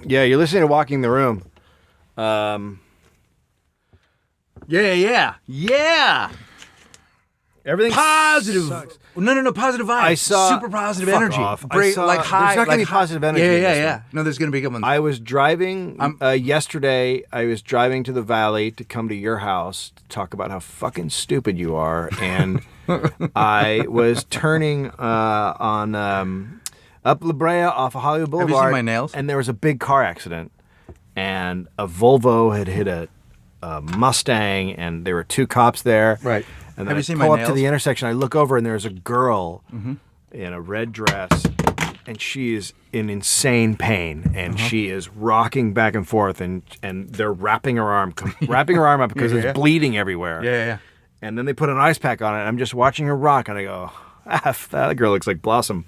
Yeah, you're listening to Walking the Room. Yeah. Everything Positive. sucks. No. Positive vibes. I saw super positive fuck energy. Off. Great, like high. There's not gonna like be positive energy. in this Yeah. one. No, there's gonna be good ones. I was driving yesterday. I was driving to the valley to come to your house to talk about how fucking stupid you are, and I was turning on up La Brea off of Hollywood Boulevard. Have you seen my nails? And there was a big car accident, and a Volvo had hit a Mustang, and there were two cops there. Right. And Have then you seen I pull my up to nails? the intersection. I look over, and there's a girl in a red dress, and she is in insane pain, and she is rocking back and forth, and they're wrapping her arm up because it's bleeding everywhere. Yeah. And then they put an ice pack on it. And I'm just watching her rock, and I go, that girl looks like Blossom.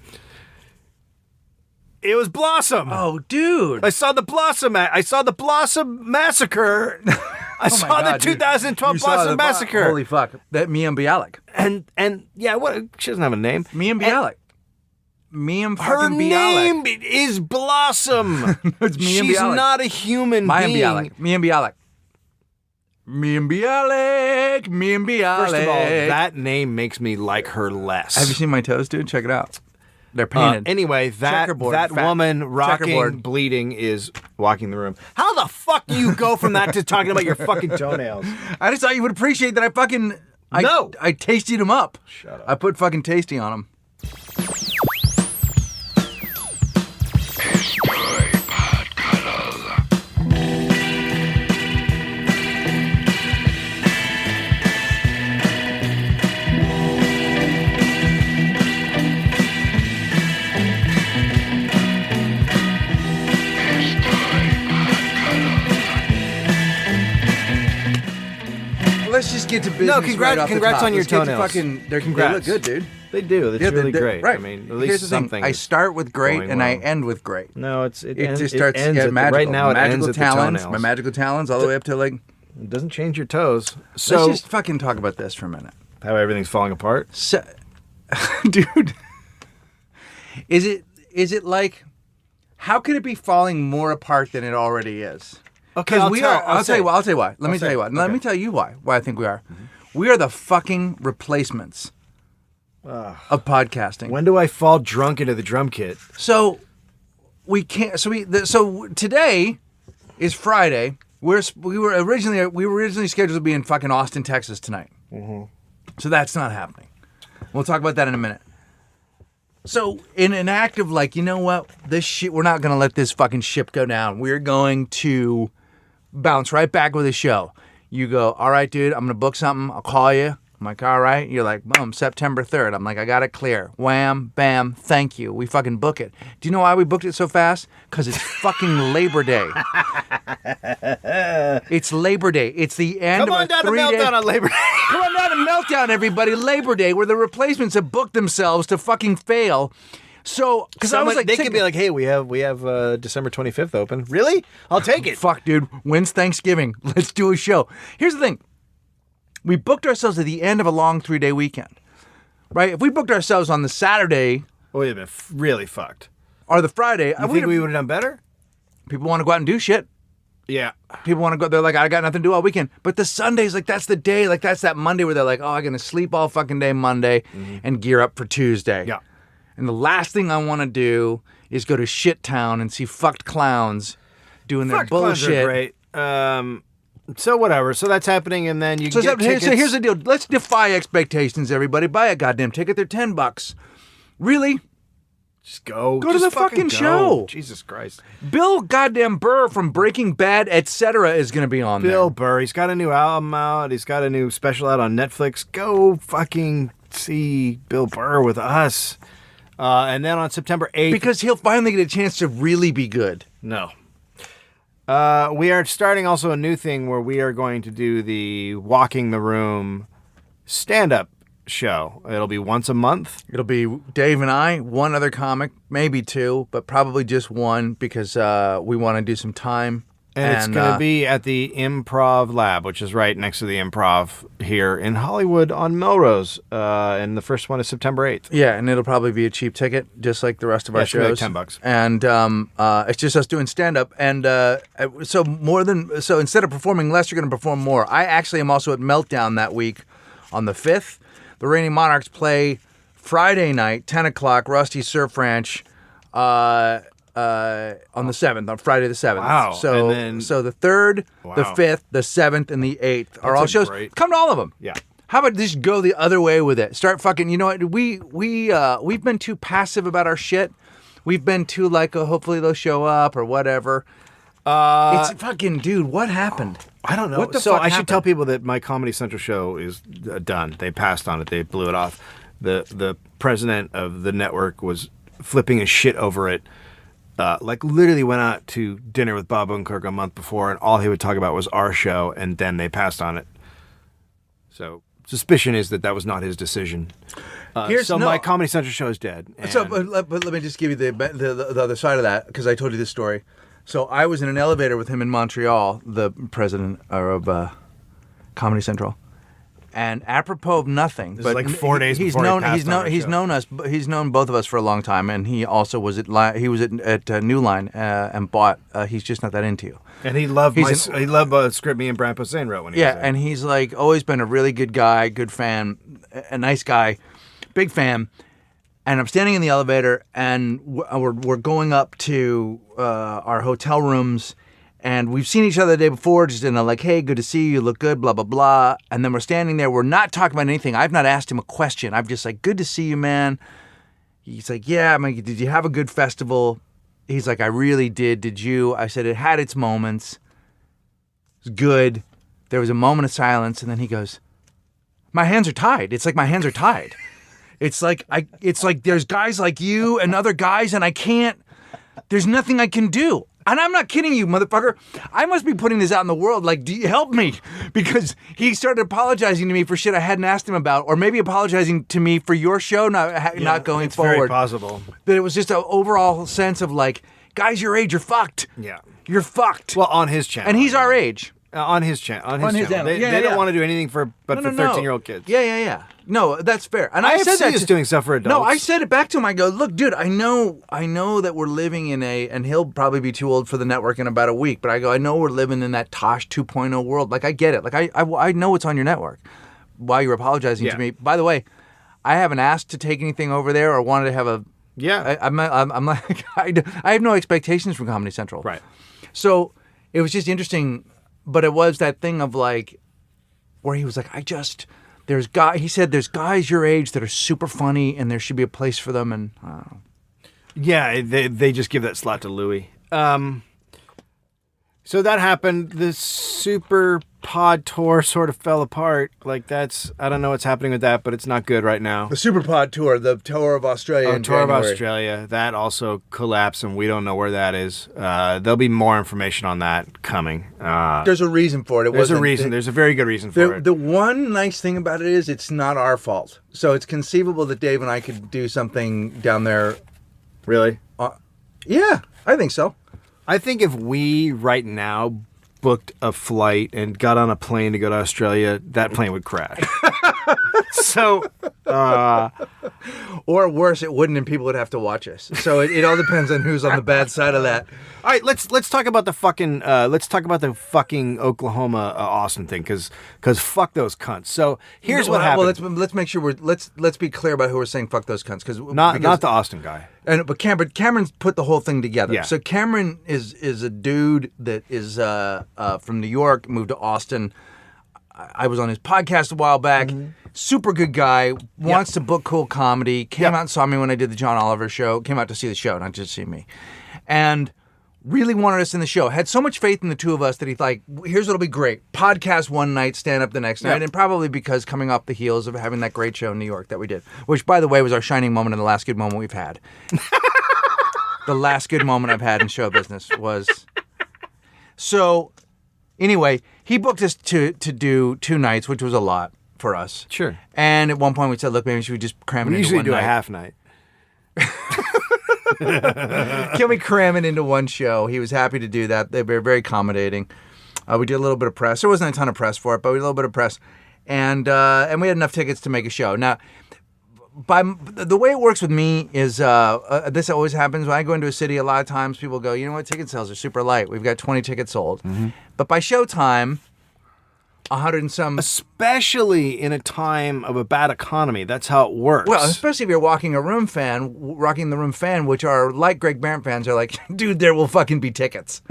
It was Blossom. Oh, dude. I saw the Blossom. I saw the Blossom massacre. I saw the 2012 Blossom Massacre. Holy fuck. That Mia Bialik. And yeah, what? She doesn't have a name. Mia Bialik. Mia Her fucking Bialik. name is Blossom. It's Mia She's Bialik. not a human Mia being. Bialik. Mia Bialik. First of all, that name makes me like her less. Have you seen my toes, dude? Check it out. They're painted. Anyway, that Checkerboard, woman rocking, checkerboard. bleeding is Walking the Room. How the fuck do you go from that to talking about your fucking toenails? I just thought you would appreciate that I tasted them up. Shut up. I put fucking tasty on them. Let's just get to business. No, congrats right off the on top. your Let's get to toenails. They Congrats. look good, dude. They do. That's really great. Right. I mean, at Here's least the thing. something. I is start with great going and I well. end with great. No, it Just starts ends at magical. right now. It ends at the talons. toenails. My magical talons, all the way up to like. It doesn't change your toes. So Let's just fucking talk about this for a minute. how everything's falling apart. So, dude, is it like? How could it be falling more apart than it already is? Okay, Because I'll tell you why. Let me say tell you it. why. Let Okay. me tell you why. Why I think we are. We are the fucking replacements of podcasting. When do I fall drunk into the drum kit? So we can't. So today is Friday. We were originally scheduled to be in fucking Austin, Texas tonight. So that's not happening. We'll talk about that in a minute. So in an act of like, you know what, this shit, we're not gonna let this fucking ship go down. We're going to bounce right back with a show. You go, all right, dude, I'm gonna book something. I'll call you. I'm like, all right. You're like, boom, September 3rd. I'm like, I got it clear. Wham, bam, thank you. We fucking book it. Do you know why we booked it so fast? Because it's fucking Labor Day. It's Labor Day. It's the end Come of on a down to 3-day... Meltdown on Labor Day. Come on down to Meltdown, everybody. Labor Day, where the replacements have booked themselves to fucking fail. So, because I was like, they could be like, hey, we have December 25th open. Really? I'll take it. fuck, dude, when's Thanksgiving? Let's do a show. Here's the thing. We booked ourselves at the end of a long 3-day weekend, right? If we booked ourselves on the Saturday We'd have been really fucked. or the Friday, You think we would have done better? people want to go out and do shit. Yeah. People want to go. They're like, I got nothing to do all weekend. But the Sunday's like, that's the day. Like, that's that Monday where they're like, oh, I'm going to sleep all fucking day Monday and gear up for Tuesday. Yeah. And the last thing I want to do is go to shit town and see fucked clowns doing their Fuck, clowns are bullshit. great. So whatever. So that's happening, and then you So, get tickets. so here's the deal. Let's defy expectations, everybody. Buy a goddamn ticket. They're $10. Really? Just go. Go to Just the fucking go. show. Jesus Christ. Bill goddamn Burr from Breaking Bad, etc. is going to be on Bill there. Burr. He's got a new album out. He's got a new special out on Netflix. Go fucking see Bill Burr with us. And then on September 8th. Because he'll finally get a chance to really be good. No. We are starting also a new thing where we are going to do the Walking the Room stand-up show. It'll be once a month. It'll be Dave and I, one other comic, maybe two, but probably just one because we want to do some time And it's going to be at the Improv Lab, which is right next to the Improv here in Hollywood on Melrose. And the first one is September 8th. Yeah, and it'll probably be a cheap ticket, just like the rest of our shows. It's $10. And it's just us doing stand-up. And so instead of performing less, you're going to perform more. I actually am also at Meltdown that week on the 5th. The Reigning Monarchs play Friday night, 10 o'clock, Rusty Surf Ranch. On the 7th, on Friday the 7th. Wow. So the 3rd, the 5th, the 7th, and the 8th are all shows. Come to all of them. Yeah. How about just go the other way with it? Start fucking, you know what? We've been too passive about our shit. We've been too like, oh, hopefully they'll show up or whatever. It's fucking, dude, what happened? I don't know. What the so fuck I should happened? tell people that my Comedy Central show is done. They passed on it. They blew it off. The president of the network was flipping his shit over it. Like literally went out to dinner with Bob Odenkirk a month before, and all he would talk about was our show, and then they passed on it. So suspicion is that was not his decision. My Comedy Central show is dead. So, but let me just give you the other side of that, because I told you this story. So I was in an elevator with him in Montreal, the president of Comedy Central. And apropos of nothing, this but is like 4 days he's before known he passed on our he's show. known us. He's known both of us for a long time, and he also was at New Line and bought. He's just not that into you. And he loved a script me and Brian Posehn wrote when he was there. And he's like always been a really good guy, good fan, a nice guy, big fan. And I'm standing in the elevator, and we're going up to our hotel rooms. And we've seen each other the day before, just in a like, hey, good to see you, look good, blah, blah, blah. And then we're standing there. We're not talking about anything. I've not asked him a question. I'm just like, good to see you, man. He's like, yeah. I'm like, did you have a good festival? He's like, I really did. Did you? I said, it had its moments. It was good. There was a moment of silence. And then he goes, my hands are tied. It's like my hands are tied. It's like there's guys like you and other guys, and I can't. There's nothing I can do. And I'm not kidding you, motherfucker. I must be putting this out in the world. Like, do you help me? Because he started apologizing to me for shit I hadn't asked him about, or maybe apologizing to me for your show not going it's forward. Very possible. That it was just an overall sense of like, guys your age, you're fucked. Yeah. You're fucked. Well, on his channel. And he's our age. On his channel. On his channel. They don't want to do anything for 13-year-old kids. Yeah. No, that's fair. And I said that is doing stuff for adults. No, I said it back to him. I go, look, dude, I know that we're living in and he'll probably be too old for the network in about a week, but I go, I know we're living in that Tosh 2.0 world. Like, I get it. Like, I know it's on your network. While you're apologizing to me. By the way, I haven't asked to take anything over there or wanted to have a... Yeah. I'm like, I have no expectations from Comedy Central. Right. So it was just interesting, but it was that thing of like, where he was like, he said there's guys your age that are super funny and there should be a place for them, and I don't know. Yeah, they just give that slot to Louis. So that happened. The Super Pod Tour sort of fell apart. Like I don't know what's happening with that, but it's not good right now. The Super Pod Tour, the Tour of Australia in Tour January. of Australia, that also collapsed, and we don't know where that is. There'll be more information on that coming. There's a reason for it. There's a reason. There's a very good reason for it. The one nice thing about it is it's not our fault. So it's conceivable that Dave and I could do something down there. Really? Yeah, I think so. I think if we right now booked a flight and got on a plane to go to Australia, that plane would crash. So, or worse, it wouldn't, and people would have to watch us. So it all depends on who's on the bad side of that. All right, let's talk about the fucking Oklahoma Austin thing, because fuck those cunts. So here's what happened. Well, let's make sure let's be clear about who we're saying fuck those cunts, because not the Austin guy. But Cameron's put the whole thing together. Yeah. So Cameron is a dude that is from New York, moved to Austin. I was on his podcast a while back. Mm-hmm. Super good guy. Wants to book cool comedy. Came out and saw me when I did the John Oliver show. Came out to see the show, not just see me. And really wanted us in the show. Had so much faith in the two of us that he's like, here's what'll be great. Podcast one night, stand up the next night. And probably because coming off the heels of having that great show in New York that we did. Which, by the way, was our shining moment and the last good moment we've had. The last good moment I've had in show business was... So, anyway, he booked us to do 2 nights, which was a lot for us. Sure. And at one point we said, look, maybe should we just cram it into one night. We usually do a half night. Can we cram it into one show? He was happy to do that. They were very accommodating. We did a little bit of press. There wasn't a ton of press for it, but we did a little bit of press. And we had enough tickets to make a show. Now, the way it works with me is this always happens when I go into a city. A lot of times people go, you know what, ticket sales are super light. We've got 20 tickets sold. Mm-hmm. But by showtime, 100 and some... Especially in a time of a bad economy. That's how it works. Well, especially if you're rocking the room fan, which are like Greg Barrett fans, are like, dude, there will fucking be tickets.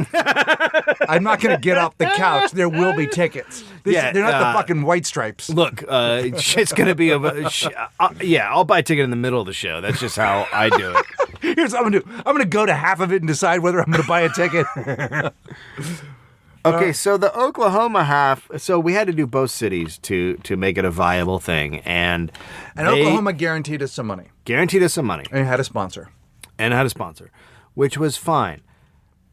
I'm not going to get off the couch. There will be tickets. They're not the fucking White Stripes. Look, it's going to be I'll buy a ticket in the middle of the show. That's just how I do it. Here's what I'm going to do. I'm going to go to half of it and decide whether I'm going to buy a ticket. Okay, so the Oklahoma half, so we had to do both cities to make it a viable thing. And Oklahoma guaranteed us some money. And had a sponsor. Which was fine.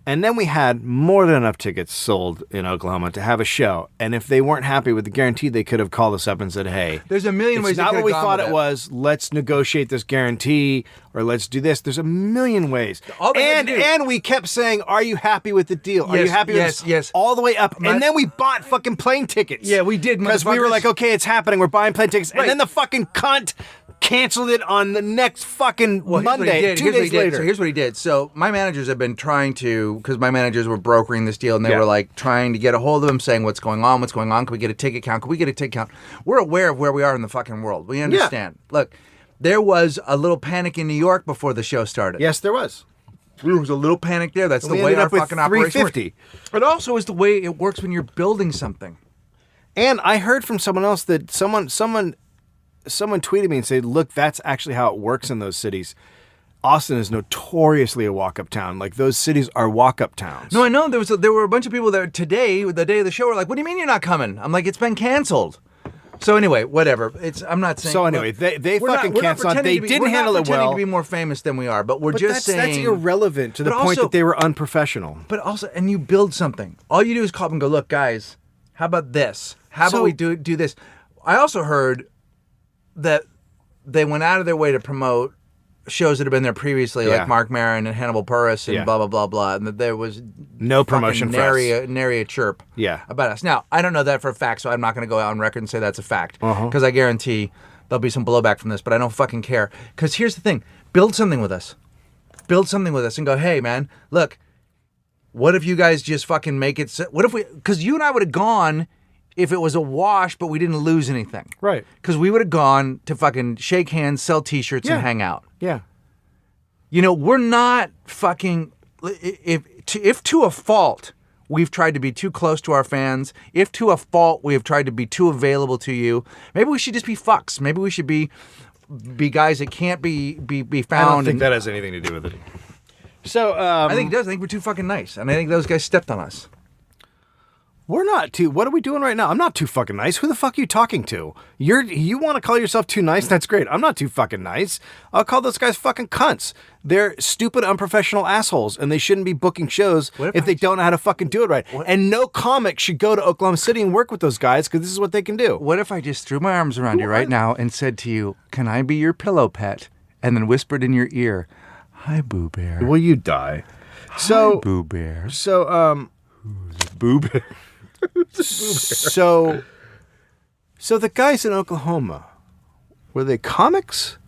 And then we had more than enough tickets sold in Oklahoma to have a show. And if they weren't happy with the guarantee, they could have called us up and said, hey, there's a million ways. It's not what we thought it was. Let's negotiate this guarantee or let's do this. There's a million ways. And we kept saying, are you happy with the deal? Are you happy with this? Yes. All the way up. And then we bought fucking plane tickets. Yeah, we did. Because we were like, okay, it's happening. We're buying plane tickets. Right. And then the fucking cunt canceled it on the next fucking Monday, 2 days later. So here's what he did. So my managers have been trying to, because my managers were brokering this deal, and they were like trying to get a hold of him, saying, what's going on? Can we get a ticket count? We're aware of where we are in the fucking world. We understand. Yeah. Look, there was a little panic in New York before the show started. Yes, there was. There was a little panic there. That's the way our fucking operation works. It also is the way it works when you're building something. And I heard from someone else that someone tweeted me and said, look, that's actually how it works in those cities. Austin is notoriously a walk-up town. Like, those cities are walk-up towns. No, I know. There were a bunch of people that today, the day of the show, were like, what do you mean you're not coming? I'm like, it's been canceled. So anyway, whatever. I'm not saying... So anyway, they fucking canceled. They didn't handle it well. We're not pretending to be more famous than we are, but just saying... That's irrelevant to the point that they were unprofessional. But also, and you build something. All you do is call up and go, look, guys, how about this? How about we do this? I also heard that they went out of their way to promote shows that have been there previously, like Mark Maron and Hannibal Buress and blah, blah, blah, blah, and that there was no promotion for us. Nary a chirp about us. Now, I don't know that for a fact, so I'm not going to go out on record and say that's a fact, because I guarantee there'll be some blowback from this, but I don't fucking care. Because here's the thing. Build something with us. And go, hey, man, look, what if you guys just fucking make it... What if we... Because you and I would have gone... if it was a wash, but we didn't lose anything. Right. Because we would have gone to fucking shake hands, sell T-shirts, and hang out. Yeah. You know, we're not fucking... If to a fault we've tried to be too close to our fans, if to a fault we have tried to be too available to you, maybe we should just be fucks. Maybe we should be guys that can't be found. I don't think that has anything to do with it. So, I think it does. I think we're too fucking nice. And I think those guys stepped on us. We're not too... What are we doing right now? I'm not too fucking nice. Who the fuck are you talking to? You want to call yourself too nice? That's great. I'm not too fucking nice. I'll call those guys fucking cunts. They're stupid, unprofessional assholes, and they shouldn't be booking shows if they don't know how to fucking do it right. And no comic should go to Oklahoma City and work with those guys, because this is what they can do. What if I just threw my arms around you right now and said to you, can I be your pillow pet? And then whispered in your ear, hi, Boo Bear. Will you die? Hi, Boo Bear. So, who's Boo Bear? So the guys in Oklahoma, were they comics?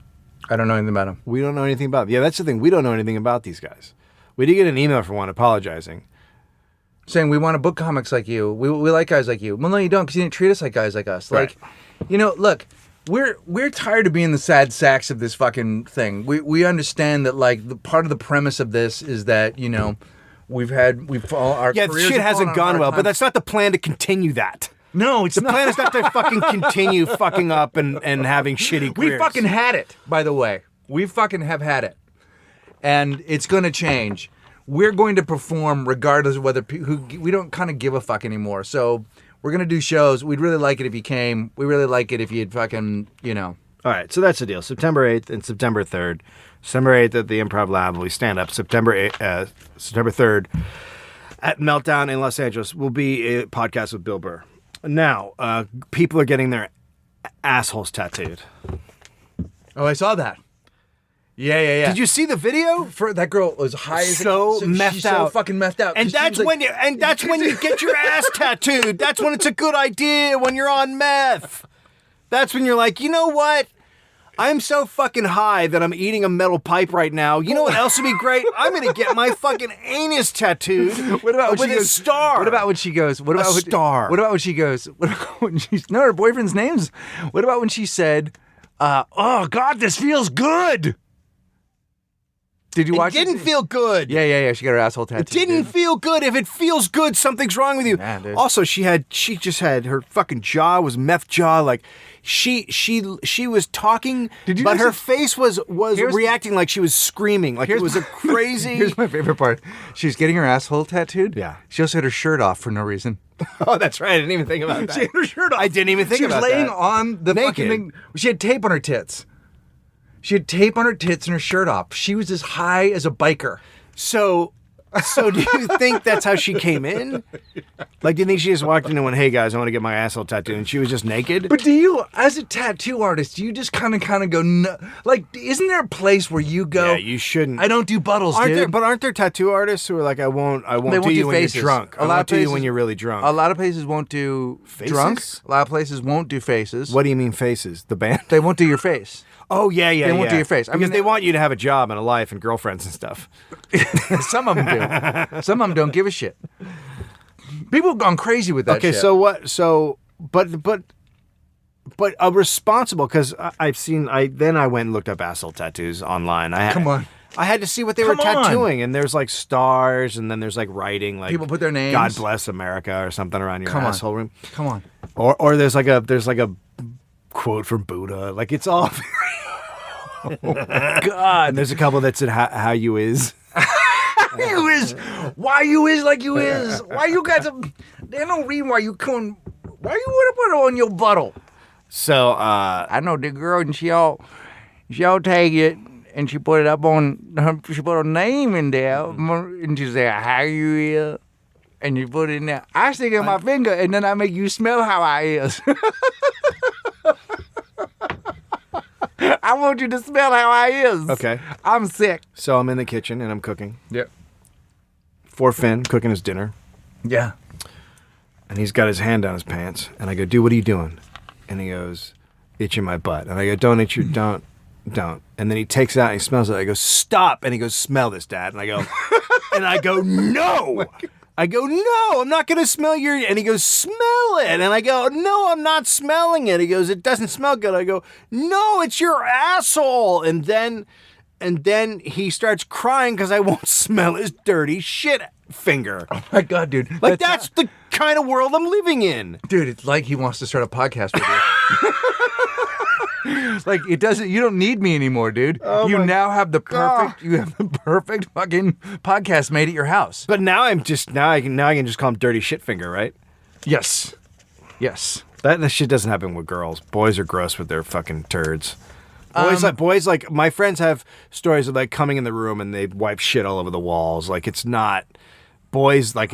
I don't know anything about them. We don't know anything about them. Yeah, that's the thing. We don't know anything about these guys. We did get an email from one apologizing. Saying we want to book comics like you. We like guys like you. Well, no, you don't, because you didn't treat us like guys like us. Right. Like, you know, look, we're tired of being the sad sacks of this fucking thing. We understand that, like, the part of the premise of this is that, you know, our shit hasn't gone well, but that's not the plan to continue that. No, it's not. The plan is not to fucking continue fucking up and having shitty careers. We fucking had it, by the way. We fucking have had it. And it's going to change. We're going to perform regardless of whether we don't kind of give a fuck anymore. So we're going to do shows. We'd really like it if you came. We really like it if you'd fucking, you know. All right, so that's the deal. September 8th and September 3rd. September 8th at the Improv Lab, we stand up. September 3rd at Meltdown in Los Angeles will be a podcast with Bill Burr. Now, people are getting their assholes tattooed. Oh, I saw that. Yeah. Did you see the video? That girl was high as So methed she's out. so fucking methed out. And that's when you get your ass tattooed. That's when it's a good idea, when you're on meth. That's when you're like, you know what? I'm so fucking high that I'm eating a metal pipe right now. You know what else would be great? I'm gonna get my fucking anus tattooed. What about with a star? What about when she goes? What about star? What about when she goes? What about when she's no her boyfriend's names? What about when she said, "Oh God, this feels good"? Did you watch it? It didn't feel good. Yeah. She got her asshole tattooed. It didn't feel good. If it feels good, something's wrong with you. Nah, dude. Also, she just had her fucking jaw was meth jaw. Like she was talking, Did you but her notice- face was reacting like she was screaming. Like it was a crazy. Here's my favorite part. She was getting her asshole tattooed. Yeah. She also had her shirt off for no reason. Oh, that's right. I didn't even think about that. She had her shirt off. I didn't even think about that. She was laying on the Naked. fucking thing. She had tape on her tits. She had tape on her tits and her shirt off. She was as high as a biker. So do you think that's how she came in? Like, do you think she just walked in and went, "Hey guys, I want to get my asshole tattooed," and she was just naked? But do you, as a tattoo artist, do you just kind of go, no, like, isn't there a place where you go? Yeah, you shouldn't. I don't do buttles, dude. Aren't there tattoo artists who are like, I won't do you when faces. you're drunk. I won't do you when you're really drunk. A lot of places won't do Faces? drunks. A lot of places won't do faces. What do you mean faces? The band? They won't do your face. Oh, yeah. They won't do your face. I Because mean, they want you to have a job and a life and girlfriends and stuff. Some of them do. Some of them don't give a shit. People have gone crazy with that Okay, shit. so what? So, but a responsible, because I've seen, then I went and looked up asshole tattoos online. Come on. I had to see what they were Come on. tattooing, and there's like stars, and then there's like writing, like People put their names. "God bless America" or something around your Come on. asshole room. Come on. Or there's like a quote from Buddha. Like it's all. God. And there's a couple that said how you is. You is. Why you is like you is? Why you got some. There's no reason why you couldn't. Why you would have put it on your buttle? So I know the girl, and she'll take it, and she put it up on. She put her name in there, and she said, "How you is?" And you put it in there. I stick in my finger, and then I make you smell how I is. I want you to smell how I is. Okay. I'm sick. So I'm in the kitchen and I'm cooking Yep. for Finn, cooking his dinner, Yeah. and he's got his hand down his pants, and I go, "Dude, what are you doing?" And he goes, "Itching my butt." And I go, "Don't itch your don't." And then he takes it out and he smells it. I go, "Stop!" And he goes, "Smell this, Dad." And I go, "No." I go, "No, I'm not going to smell your," and he goes, "Smell it." And I go, "No, I'm not smelling it." He goes, "It doesn't smell good." I go, "No, it's your asshole." And then he starts crying because I won't smell his dirty shit finger. Oh my God, dude. Like that's the kind of world I'm living in. Dude, it's like he wants to start a podcast with you. Like it doesn't. You don't need me anymore, dude. You now have the perfect. You have the perfect fucking podcast made at your house. But now I can just call him Dirty Shit Finger, right? Yes. Yes. That shit doesn't happen with girls. Boys are gross with their fucking turds. Boys like my friends have stories of like coming in the room and they wipe shit all over the walls. Like it's not boys like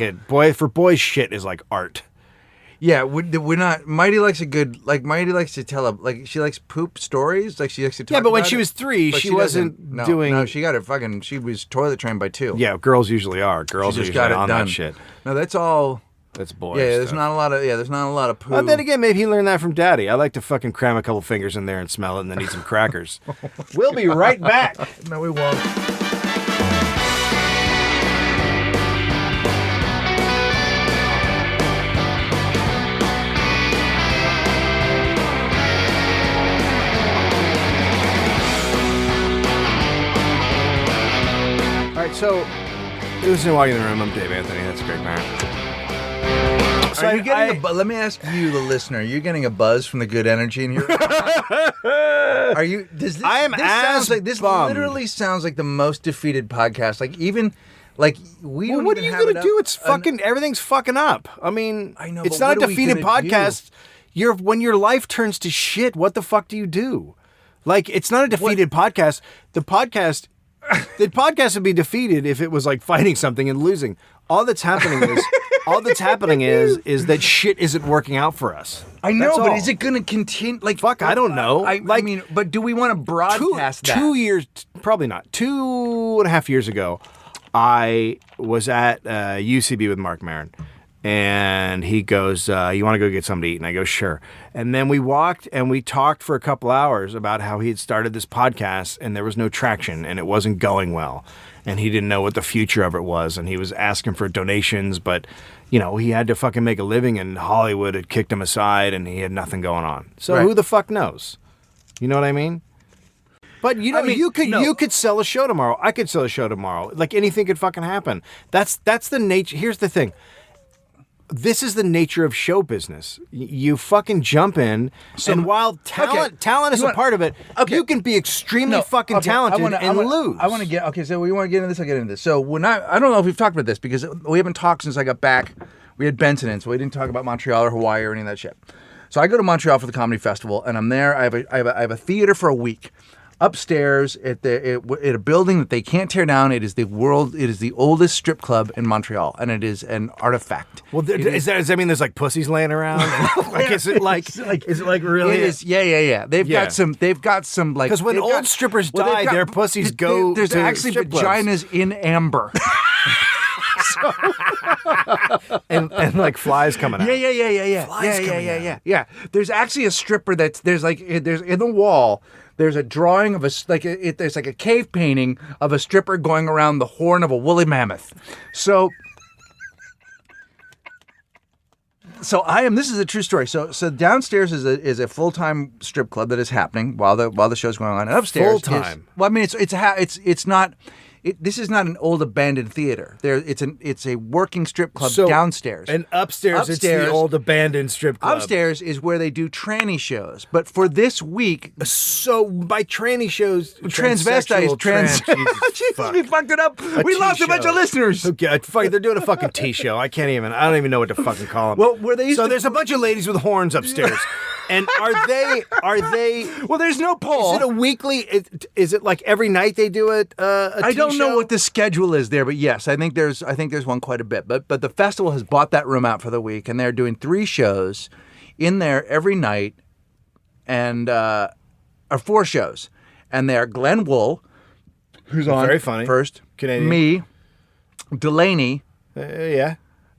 for boys shit is like art. Yeah, we're not. Mighty likes Mighty likes to tell she likes poop stories. Like she likes to talk. Yeah, but when about she it, was 3, but she wasn't doing. No, she got it fucking. She was toilet trained by 2. Yeah, girls usually are. Girls She are just usually got it on done. that shit. No, that's all. That's boys. Yeah, there's stuff. not a lot of. Yeah, there's not a lot of poo. Well, then again, maybe he learned that from Daddy. I like to fucking cram a couple fingers in there and smell it, and then eat some crackers. We'll be right back. No, we won't. All right, so you're listening to Walking in the Room. I'm Dave Anthony. That's a great man. So Are you getting let me ask you, the listener, are you getting a buzz from the good energy in here? Are you? Does this? I am this as sounds like this. bummed. Literally sounds like the most defeated podcast. Like even, like we. Well, don't what are even you have gonna it do? up. It's fucking everything's fucking up. I mean, I know, it's but not what a are we defeated gonna do? podcast. When your life turns to shit, what the fuck do you do? Like, it's not a defeated podcast. The podcast would be defeated if it was like fighting something and losing. All that's happening is All that's happening is that shit isn't working out for us. I know, That's but all. is it going to continue? Like, Fuck, I don't know. I Like, mean, but do we want to broadcast that? 2 years, probably not. 2.5 years ago, I was at UCB with Mark Maron. And he goes, you want to go get something to eat? And I go, sure. And then we walked and we talked for a couple hours about how he had started this podcast and there was no traction and it wasn't going well. And he didn't know what the future of it was. And he was asking for donations, but, you know, he had to fucking make a living and Hollywood had kicked him aside and he had nothing going on. So Right. who the fuck knows? You know what I mean? But you know, you could sell a show tomorrow. I could sell a show tomorrow. Like anything could fucking happen. That's the nature. Here's the thing. This is the nature of show business. You fucking jump in, and while talent is a part of it, you can be extremely fucking talented and lose. I want to get so we want to get into this. I'll get into this. So when I don't know if we've talked about this because we haven't talked since I got back. We had Benson in, so we didn't talk about Montreal or Hawaii or any of that shit. So I go to Montreal for the comedy festival, and I'm there. I have a theater for a week. Upstairs at a building that they can't tear down. It is the oldest strip club in Montreal, and it is an artifact. Well, does that mean there's like pussies laying around? Like, is it like really? It is. Yeah. They've got some like because when old strippers die, their pussies go. There's to actually strip vaginas clubs. in amber. and like flies coming out. Yeah. There's actually a stripper there's in the wall. There's a drawing of there's like a cave painting of a stripper going around the horn of a woolly mammoth. So this is a true story. So downstairs is a full-time strip club that is happening while the show's going on. And upstairs full-time. Well, I mean it's not. This is not an old abandoned theater. It's a working strip club downstairs. And upstairs, it's the old abandoned strip club. Upstairs is where they do tranny shows. But for this week, so by tranny shows, transvestites, Jesus, we fucked it up. We lost a bunch of listeners. Okay, they're doing a fucking tea show. I don't even know what to fucking call them. Well, there's a bunch of ladies with horns upstairs. And are they? Well, there's no poll. Is it a weekly? Is it like every night they do a I don't know what the schedule is there, but yes, I think there's one quite a bit. But the festival has bought that room out for the week, and they're doing 3 shows in there every night, and or 4 shows, and they're Glenn Wool, who's on very funny first, Canadian, me, Delaney, yeah,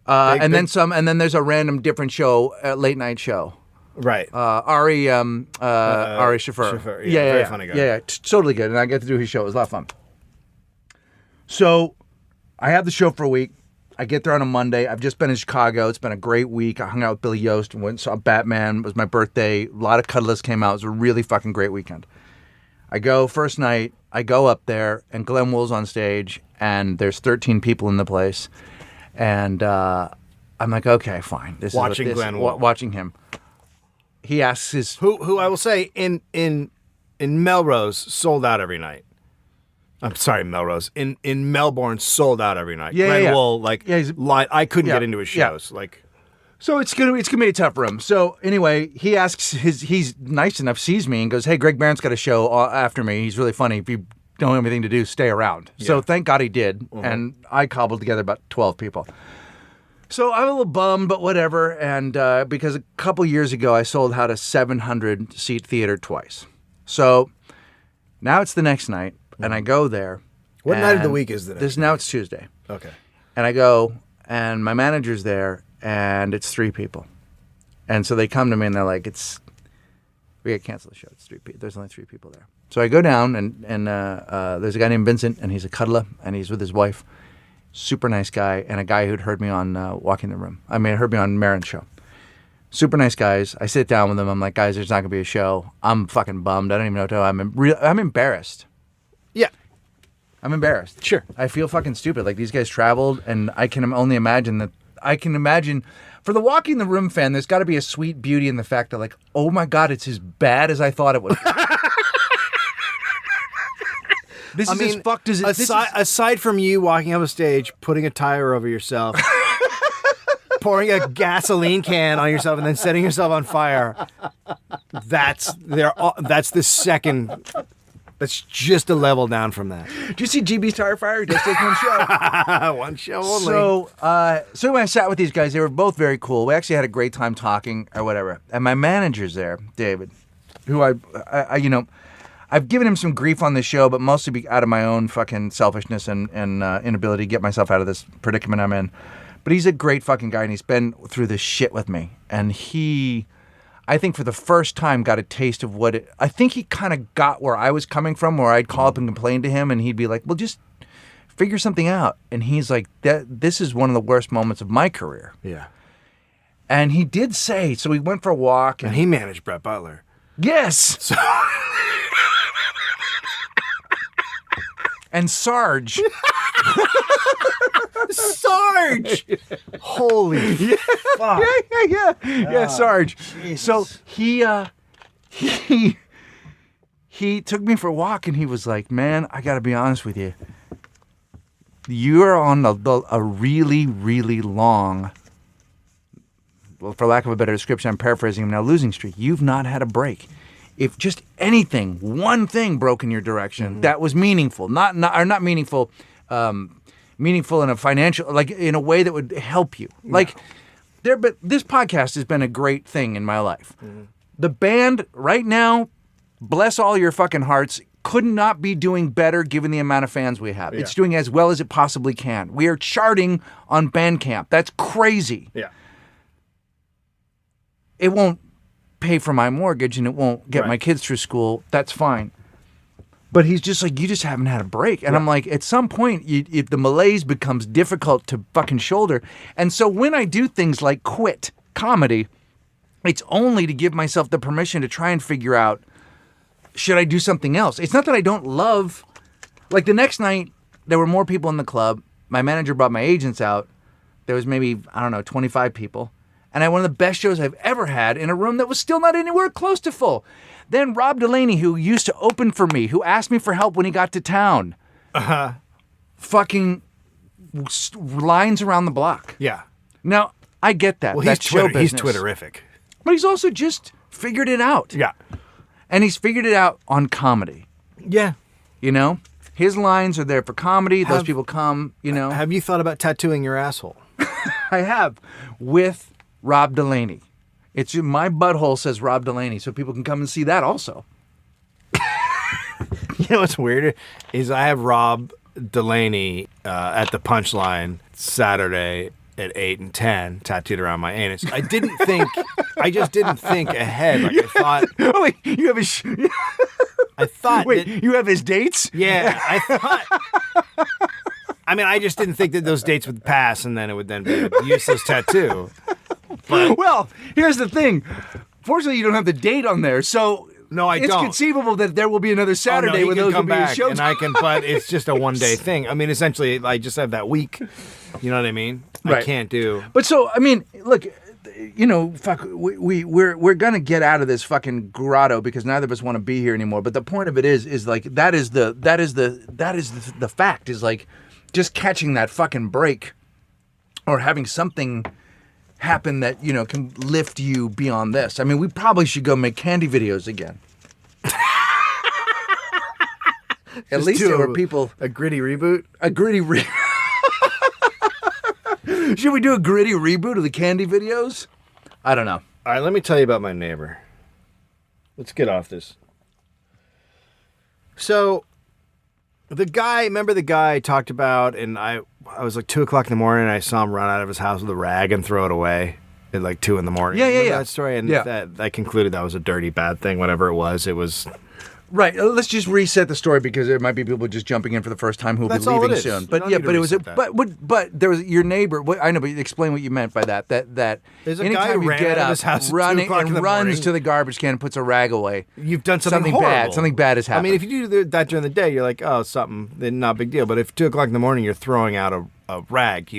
and then some, and then there's a random different show, late night show. Right. Ari Shaffer. Yeah, very funny guy. Yeah, totally good. And I get to do his show. It was a lot of fun. So I have the show for a week. I get there on a Monday. I've just been in Chicago. It's been a great week. I hung out with Billy Yost and went and saw Batman. It was my birthday. A lot of cuddlists came out. It was a really fucking great weekend. I go first night. I go up there, and Glenn Wool's on stage, and there's 13 people in the place. And I'm like, okay, fine. Watching Glenn Wool. Watching him. He asks his who I will say in Melrose sold out every night. I'm sorry, Melrose. In Melbourne sold out every night. Glenn Wool, I couldn't get into his shows. So it's gonna be a tough room. So anyway, he asks he's nice enough, sees me and goes, "Hey, Greg Barron's got a show after me. He's really funny. If you don't have anything to do, stay around." Yeah. So thank God he did, and I cobbled together about 12 people. So I'm a little bummed, but whatever. And because a couple years ago, I sold out a 700-seat theater twice. So now it's the next night, and I go there. What night of the week is it? Now it's Tuesday. Okay. And I go, and my manager's there, and it's 3 people. And so they come to me, and they're like, we got to cancel the show. It's 3 people. There's only 3 people there. So I go down, and there's a guy named Vincent, and he's a cuddler, and he's with his wife. Super nice guy, and a guy who'd heard me on Walking the Room. Heard me on Maron's show. Super nice guys. I sit down with them. I'm like, guys, there's not going to be a show. I'm fucking bummed. I don't even know what to do. I'm embarrassed. Yeah. I'm embarrassed. Sure. I feel fucking stupid. Like, these guys traveled, and I can only imagine that. I can imagine, for the Walking the Room fan, there's got to be a sweet beauty in the fact that, like, oh my God, it's as bad as I thought it would be. This is as fucked as it is. Aside from you walking up a stage, putting a tire over yourself, pouring a gasoline can on yourself, and then setting yourself on fire, that's the second That's just a level down from that. Do you see GB's Tire Fire? Just take one show. One show only. So when I sat with these guys, they were both very cool. We actually had a great time talking or whatever. And my manager's there, David, who I I've given him some grief on this show, but mostly out of my own fucking selfishness and inability to get myself out of this predicament I'm in. But he's a great fucking guy, and he's been through this shit with me. And he, I think for the first time, got a taste of what it... I think he kind of got where I was coming from, where I'd call up and complain to him, and he'd be like, well, just figure something out. And he's like, this is one of the worst moments of my career. Yeah. And he did say, so we went for a walk. And he managed Brett Butler. Yes! So... And Sarge. Sarge! Holy fuck. Yeah, Sarge. Jesus. So he took me for a walk and he was like, man, I got to be honest with you. You're on a really, really long, well, for lack of a better description, I'm paraphrasing him now, losing streak. You've not had a break. If just anything, one thing broke in your direction that was meaningful, not meaningful, meaningful in a financial, like in a way that would help you. Yeah. Like but this podcast has been a great thing in my life. Mm-hmm. The band right now, bless all your fucking hearts, could not be doing better given the amount of fans we have. Yeah. It's doing as well as it possibly can. We are charting on Bandcamp. That's crazy. Yeah. It won't pay for my mortgage and it won't get my kids through school. That's fine. But he's just like, you just haven't had a break. And I'm like, at some point, if the malaise becomes difficult to fucking shoulder. And so when I do things like quit comedy, it's only to give myself the permission to try and figure out, should I do something else? It's not that I don't love, like the next night, there were more people in the club. My manager brought my agents out. There was maybe, 25 people. And I had one of the best shows I've ever had in a room that was still not anywhere close to full. Then Rob Delaney, who used to open for me, who asked me for help when he got to town, fucking lines around the block. Yeah. Now, I get that. Well, That's show business. He's Twitterific. But he's also just figured it out. Yeah. And he's figured it out on comedy. Yeah. You know? His lines are there for comedy. Those people come, Have you thought about tattooing your asshole? I have. With Rob Delaney. It's my butthole says Rob Delaney, so people can come and see that also. You know what's weird is I have Rob Delaney at the Punchline Saturday at 8 and 10 tattooed around my anus. I just didn't think ahead. Like I thought. Oh, wait, you have his. I thought. Wait, you have his dates? Yeah, I thought. I mean, I just didn't think that those dates would pass, and then it would then be a useless tattoo. But, well, here's the thing. Fortunately, you don't have the date on there, so no, it's don't. Conceivable that there will be another Saturday where those will be his shows. And I can, but it's just a one-day thing. I mean, essentially, I just have that week. You know what I mean? Right. I can't do. But so, I mean, look, fuck, we're gonna get out of this fucking grotto because neither of us want to be here anymore. But the point of it is like that is the fact is like just catching that fucking break or having something happen that can lift you beyond this. I mean, we probably should go make candy videos again. At least there were people. A gritty reboot. Should we do a gritty reboot of the candy videos? I don't know. All right, let me tell you about my neighbor. Let's get off this. So, remember the guy I talked about, and I was like 2 o'clock in the morning, and I saw him run out of his house with a rag and throw it away at like 2 in the morning. Yeah. That story, and that I concluded that was a dirty, bad thing, whatever it was. It was. Right. Let's just reset the story because there might be people just jumping in for the first time who will be leaving soon. But yeah, but it was but there was your neighbor. I know, but explain what you meant by that. That there's a anytime guy who you ran get out of up, his house running and runs morning. to the garbage can and puts a rag away. You've done something bad. horrible. Something bad has happened. I mean, if you do that during the day, you're like, oh, something, then not a big deal. But if 2 o'clock in the morning you're throwing out a rag,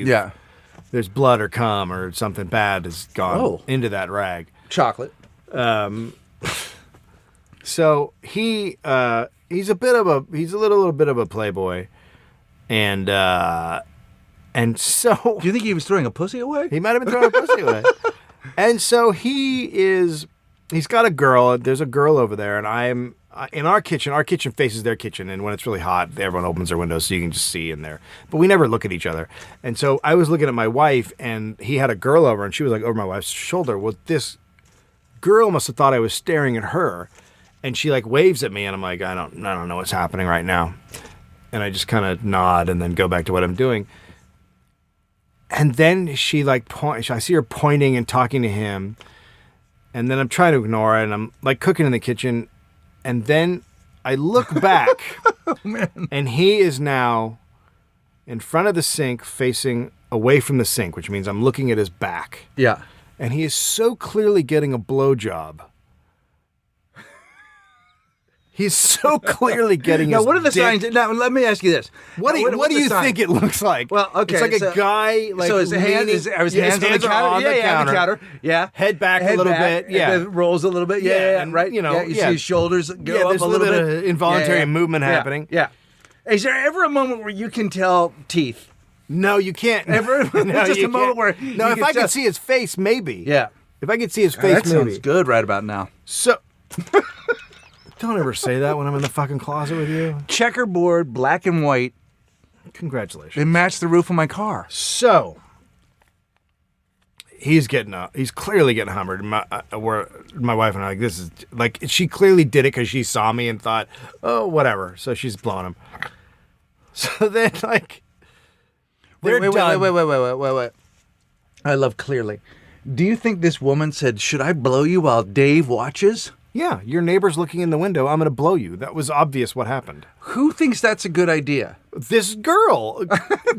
there's blood or cum or something bad has gone into that rag. Chocolate. So he's a little bit of a playboy, and so do you think he was throwing a pussy away? He might have been throwing a pussy away. And so he's got a girl. There's a girl over there, and in our kitchen faces their kitchen, and when it's really hot, everyone opens their windows so you can just see in there. But we never look at each other. And so I was looking at my wife, and he had a girl over, and she was like over my wife's shoulder. Well, this girl must have thought I was staring at her, and she like waves at me, and I'm like, I don't know what's happening right now. And I just kind of nod and then go back to what I'm doing. And then she like I see her pointing and talking to him. And then I'm trying to ignore it, and I'm like cooking in the kitchen. And then I look back, and he is now in front of the sink facing away from the sink, which means I'm looking at his back. Yeah. And he is so clearly getting a blowjob. He's so clearly getting now, his what are the dick. signs? Now, let me ask you this. What do you think it looks like? Well, okay. It's like a guy, like, so his hands leaning- are his hands on the counter? on the the counter. Yeah. Head back a little bit. Yeah. And then rolls a little bit. Yeah. and, Right. you know, you see his shoulders go up there's a little bit bit. of involuntary movement happening. Yeah. Is there ever a moment where you can tell teeth? No, you can't. Ever? No, Just you a moment can't. where No, you if can I tell- could see his face, maybe. Yeah. If I could see his face, That sounds maybe. good right about now. So, don't ever say that when I'm in the fucking closet with you. Checkerboard, black and white. Congratulations. It matched the roof of my car. So, he's clearly getting hammered. My wife and I, like, this is, like, she clearly did it because she saw me and thought, oh, whatever. So she's blowing him. So then, like, they're done. Wait. I love clearly. Do you think this woman said, should I blow you while Dave watches? Yeah, your neighbor's looking in the window. I'm going to blow you. That was obvious what happened. Who thinks that's a good idea? This girl.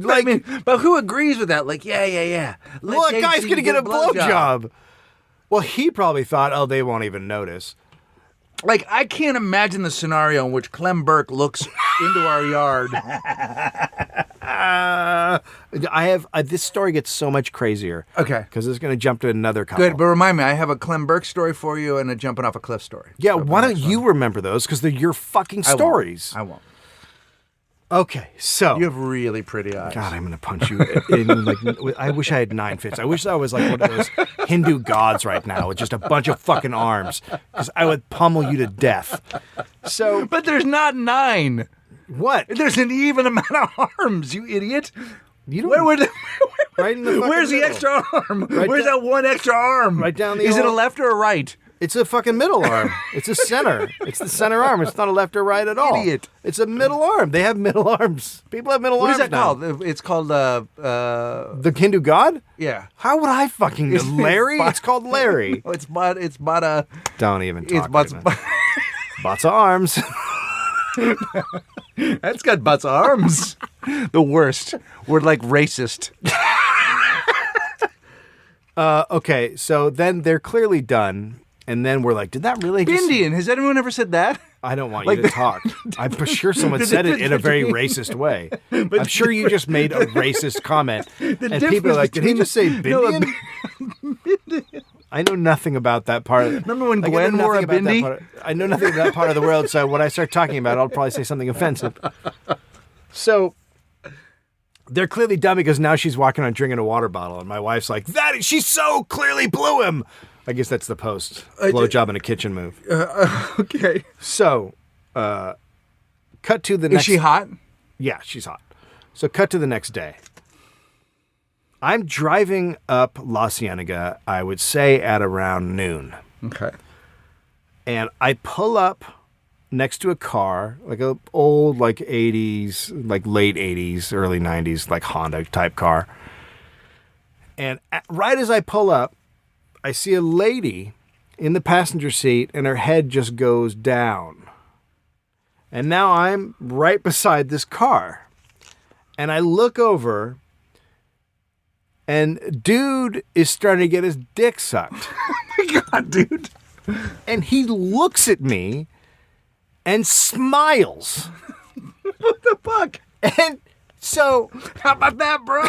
I mean, but who agrees with that? Like, yeah. Well, a guy's going to get a blowjob. Well, he probably thought, oh, they won't even notice. Like, I can't imagine the scenario in which Clem Burke looks into our yard. This story gets so much crazier. Okay. Because it's going to jump to another couple. Good, but remind me, I have a Clem Burke story for you and a jumping off a cliff story. Yeah, why don't you remember those? Because they're your fucking stories. I won't. Okay, so. You have really pretty eyes. God, I'm going to punch you. I wish I had 9 fists. I wish I was like one of those Hindu gods right now with just a bunch of fucking arms. Because I would pummel you to death. So. But there's not 9. What? There's an even amount of arms, you idiot. You don't. Right in the fucking Where's the middle. extra arm? Right Where's down- that one extra arm? Right down the Is it a old- left or a right? It's a fucking middle arm. It's a center. It's the center arm. It's not a left or right at all. Idiot. It's a middle arm. They have middle arms. People have middle What arms is that now. called? It's called, The Hindu god? yeah. How would I fucking know? Larry? It's called Larry. Oh, it's Bada. Don't even talk. It's Butts. Butts of arms. That's got butts of arms. The worst. We're like racist. Okay, so then they're clearly done. And then we're like, did that really just... Indian. Has anyone ever said that? I don't want Like you to talk. I'm sure someone said it in a very racist way. I'm sure you just made a racist comment. And people are like, did he just say Bindian? I know nothing about that part. Remember when Like, Gwen wore a bindi? I know nothing about that part of the world, so when I start talking about it, I'll probably say something offensive. So they're clearly dumb because now she's walking around drinking a water bottle, and my wife's like, she so clearly blew him. I guess that's the post blowjob in a kitchen move. Okay. So, cut to the next... Is she hot? Yeah, she's hot. So cut to the next day. I'm driving up La Cienega, I would say at around noon. Okay. And I pull up next to a car, like a old, like 80s, like late 80s, early 90s, like Honda type car. And right as I pull up, I see a lady in the passenger seat and her head just goes down. And now I'm right beside this car. And I look over and dude is starting to get his dick sucked. Oh my God, dude. And he looks at me and smiles. What the fuck? And so, How about that, bro?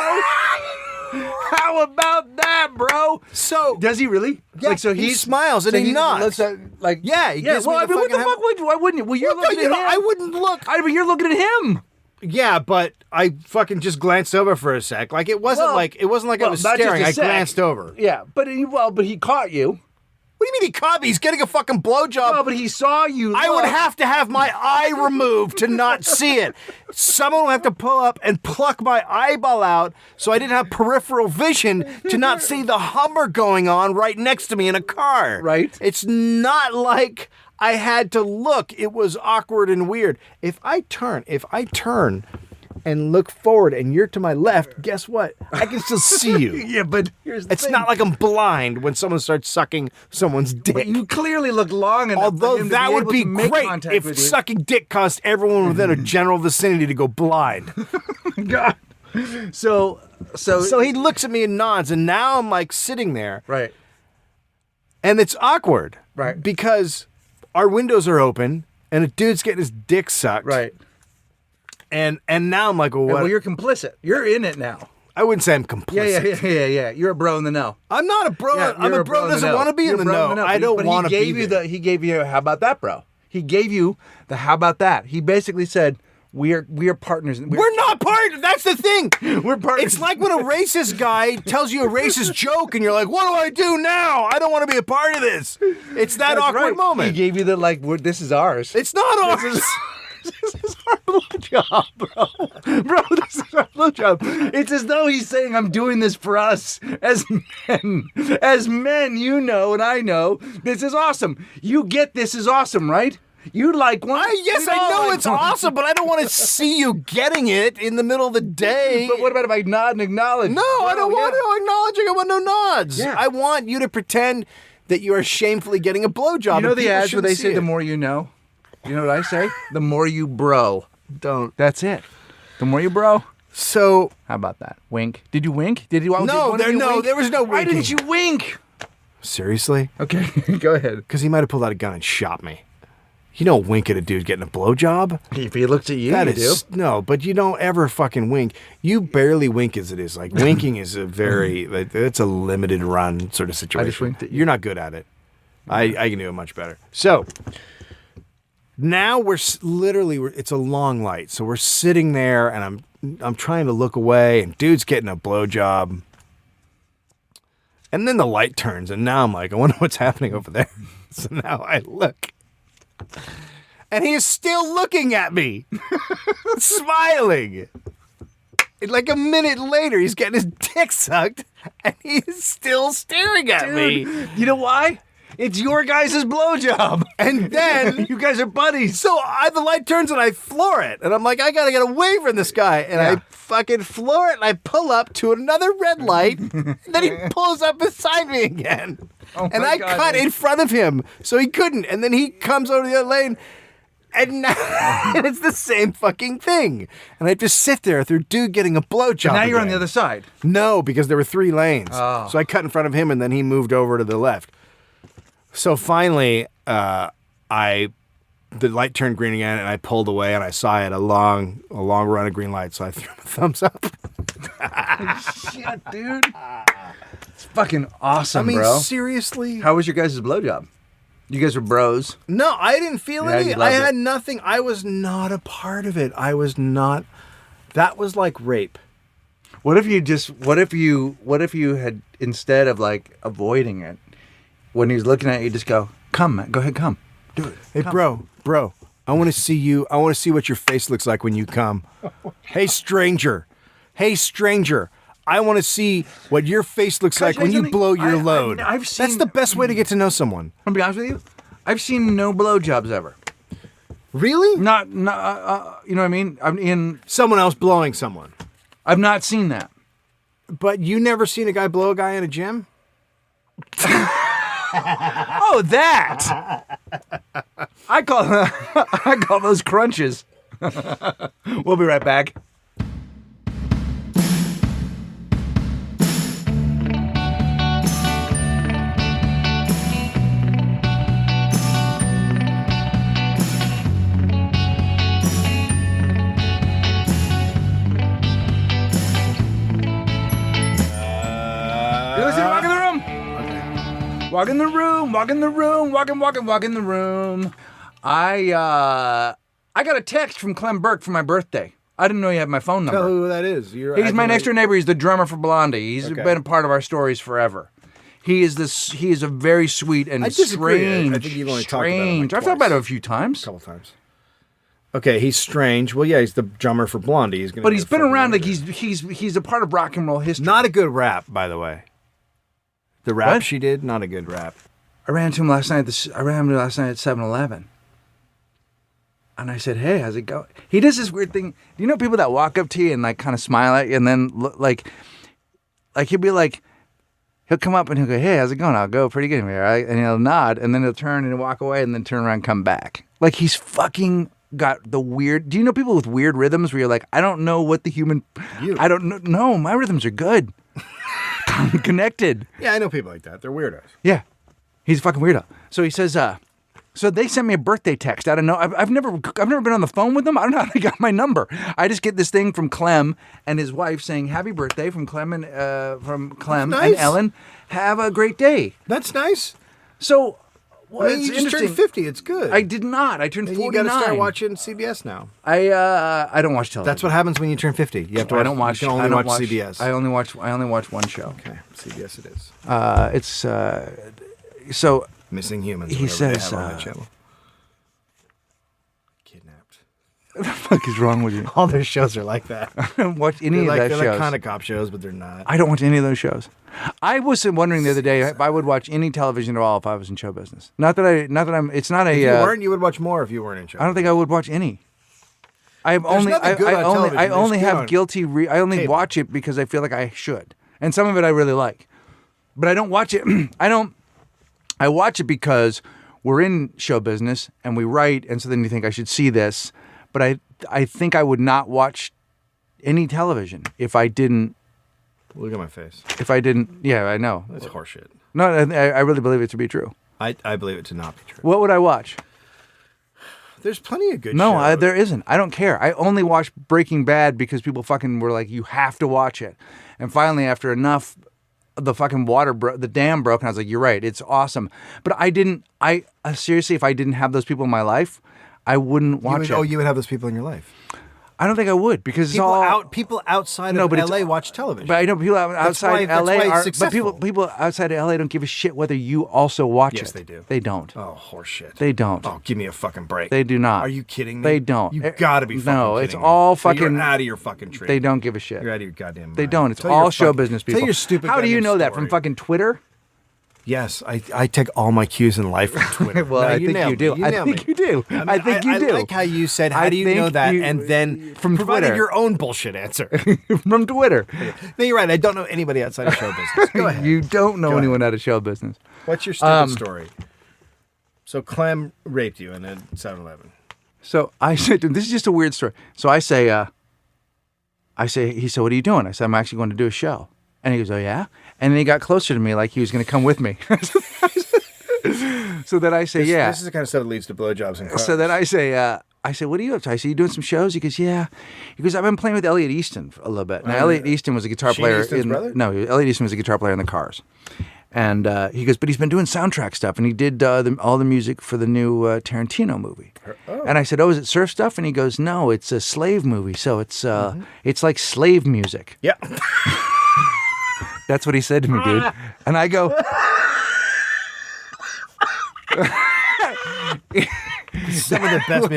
How about that, bro? So does he really? Yeah, like, so he smiles and he nods. Like, Yeah, he gives me Well, the I mean, what the fucking fuck would? Why wouldn't you? Well, you're Look, looking at him. I wouldn't look. I mean, you're looking at him. Yeah, but I fucking just glanced over for a sec. Like it wasn't like I was not just staring. a I sec. glanced over. Yeah, but he caught you. What do you mean he caught me? He's getting a fucking blowjob. No, but he saw you. I would have to have my eye removed to not see it. Someone would have to pull up and pluck my eyeball out so I didn't have peripheral vision to not see the Hummer going on right next to me in a car. Right. It's not like I had to look. It was awkward and weird. If I turn and look forward and you're to my left, guess what? I can still see you. Yeah, but here's the It's thing. not like I'm blind when someone starts sucking someone's dick. But you clearly look long enough. Although for him to that would able be to make great contact if with you. sucking dick caused everyone within a general vicinity to go blind. God. So he looks at me and nods, and now I'm like sitting there, right. and it's awkward, Right. Because our windows are open, and a dude's getting his dick sucked, Right. And now I'm like, well, what? Well, you're complicit. You're in it now. I wouldn't say I'm complicit. Yeah. You're a bro in the know. I'm not a bro. Yeah, I'm you're a bro that in the doesn't know. want to be You're in a the bro know. I don't want to be there. He gave you how about that, bro? He gave you the how about that. He basically said we are partners. We're not partners. That's the thing. We're partners. It's like when a racist guy tells you a racist joke and you're like, what do I do now? I don't want to be a part of this. It's that That's awkward right. moment. He gave you the this is ours. It's not ours. This is our blowjob, bro. Bro, this is our blowjob. It's as though he's saying, I'm doing this for us as men. As men, you know, and I know, this is awesome. You get this is awesome, right? You like one? Yes, We I all know like it's one. awesome, but I don't want to see you getting it in the middle of the day. But what about if I nod and acknowledge? No, I don't want no acknowledging. I want no nods. Yeah. I want you to pretend that you are shamefully getting a blowjob. You know and the people ads where shouldn't they see say it. the more you know? You know what I say? The more you bro. Don't. That's it. The more you bro. So How about that? Wink. Did you wink? Did you? No, did one of there- you no, wink? there was no Why winking. didn't you wink? seriously? Okay, go ahead. Because he might have pulled out a gun and shot me. You don't wink at a dude getting a blowjob. If he looks at you, That you is no, but you don't ever fucking wink. You barely wink as it is. Like winking is a very it's a limited run sort of situation. winked at you. You're not good at it. I can do it much better. So now we're literally it's a long light. So we're sitting there and I'm trying to look away and dude's getting a blowjob. And then the light turns and now I'm like, I wonder what's happening over there. So now I look. And he is still looking at me, smiling. And like a minute later, he's getting his dick sucked, and he's still staring at me. You know why? It's your guys' blowjob. And then, You guys are buddies. so the light turns and I floor it. And I'm like, I gotta get away from this guy. And Yeah. I fucking floor it and I pull up to another red light. And then he pulls up beside me again. Oh and my I God, cut dude. in front of him. So he couldn't. And then he comes over the other lane. And now and it's the same fucking thing. And I just sit there through dude getting a blowjob. Now you're on again. the other side. No, because there were 3 lanes. Oh. So I cut in front of him and then he moved over to the left. So finally, the light turned green again and I pulled away and I saw it a long run of green lights. So I threw him a thumbs up. Shit, dude. It's fucking awesome, I mean, bro. seriously? How was your guys' blowjob? You guys were bros. No, I didn't feel Yeah, any. you I loved had it. nothing. I was not a part of it. I was not. That was like rape. What if you had, instead of like avoiding it, when he was looking at you, just go, come, man, go ahead, come. Do it. Hey, Come. bro, I want to see you. I want to see what your face looks like when you come. Hey, stranger. I want to see what your face looks Can I like tell when you you something? blow your I've load. That's That's the best way to get to know someone. I'm gonna be honest with you. I've seen no blowjobs ever. Really? Not you know what I mean? Someone else blowing someone. I've not seen that. But you never seen a guy blow a guy in a gym? Oh, that! I call those crunches. We'll be right back. You listen to Walk in the Room? Okay. Walk in the room, walk in the room, walk in the room. I got a text from Clem Burke for my birthday. I didn't know you had my phone number. Tell who that is. He's my next door neighbor. He's the drummer for Blondie. He's Okay. been a part of our stories forever. He is a very sweet and I disagree. strange. I think you've only talked about him, like, I've talked about twice. him a few times. A couple times. Okay, he's strange. Well, yeah, he's the drummer for Blondie. He's gonna. But be he's a been fucking around. Like wonder. he's a part of rock and roll history. Not a good rap, by the way. The rap What? she did, not a good rap. I ran into him last night. I ran into him last night at 7-Eleven. And I said, "Hey, how's it going?" He does this weird thing. Do you know people that walk up to you and like kind of smile at you, and then look, like he'll be like, he'll come up and he'll go, "Hey, how's it going?" I'll go, "Pretty good, man." Right? And he'll nod, and then he'll turn and walk away, and then turn around and come back. Like he's fucking got the weird. Do you know people with weird rhythms where you're like, I don't know what the human. I don't know. No, my rhythms are good. Connected. Yeah, I know people like that. They're weirdos. Yeah, he's a fucking weirdo. So he says, so they sent me a birthday text. I don't know. I've never been on the phone with them. I don't know how they got my number. I just get this thing from Clem and his wife saying, "Happy birthday" from Clem and nice. Ellen. Have a great day. That's nice. So, well, I mean, it's you just interesting. turned 50. It's good. I did not. I turned and 49. you got to start watching CBS now. I don't watch television. That's what happens when you turn 50. You have to. I don't watch. You can only I don't watch CBS. I only watch one show. Okay, CBS it is. It's so. Missing Humans. He whatever they says, have on that channel. Kidnapped. What the fuck is wrong with you? All their shows are like that. I don't watch any They're of like, those they're shows. like kind of cop shows, but they're not. I don't watch any of those shows. I was wondering the other day if I would watch any television at all if I was in show business. Not that I'm. It's not a. If you weren't, you would watch more if you weren't in show. I don't think I would watch any. I have only. nothing good on television. I There's only good have on guilty. I only cable. watch it because I feel like I should, and some of it I really like, but I don't watch it. I watch it because we're in show business and we write, and so then you think I should see this, but I think I would not watch any television if I didn't. Look at my face. If I didn't, yeah, I know. That's horseshit. No, I really believe it to be true. I believe it to not be true. What would I watch? There's plenty of good No, shows. there isn't. I don't care. I only watched Breaking Bad because people fucking were like, you have to watch it. And finally, after enough, the fucking the dam broke, and I was like, you're right, it's awesome. But seriously, if I didn't have those people in my life, I wouldn't watch it. Oh, you would have those people in your life. I don't think I would because People outside of LA watch television. But I know people outside that's LA why it's are. But successful. people outside of LA don't give a shit whether you also watch it. Yes, they do. They don't. Oh, horseshit. They don't. Oh, give me a fucking break. They do not. Are you kidding me? They don't. You gotta be fucking No, kidding it's me. all So fucking. You're out of your fucking tree. They don't give a shit. You're out of your goddamn mind. They don't. It's Tell all your show fucking- business people. Tell your stupid How do you goddamn know that? From story. fucking Twitter? Yes, I take all my cues in life from Twitter. Well, No, I think you nailed do. me. I nailed think me. you do. I mean, I think you do. I like how you said, how I do you know think that? you- And then from provided Twitter. your own bullshit answer. From Twitter. No, you're right. I don't know anybody outside of show business. Go ahead. You don't know Go anyone out of show business. What's your stupid story? So Clem raped you in a 7-Eleven. So I said to him, this is just a weird story. So I say, he said, what are you doing? I said, I'm actually going to do a show. And he goes, oh yeah? And then he got closer to me like he was going to come with me. So then I say, yeah. This is the kind of stuff that leads to blowjobs and cars. So then I say, what are you up to? I say, you doing some shows? He goes, yeah. He goes, I've been playing with Elliot Easton a little bit. Now, Elliot Easton was a guitar Shane player. Easton's brother? No, Elliot Easton was a guitar player in the Cars. And he goes, but he's been doing soundtrack stuff. And he did all the music for the new Tarantino movie. Oh. And I said, oh, is it surf stuff? And he goes, no, it's a slave movie. So it's like slave music. Yeah. That's what he said to me, dude. And I go... Some of the best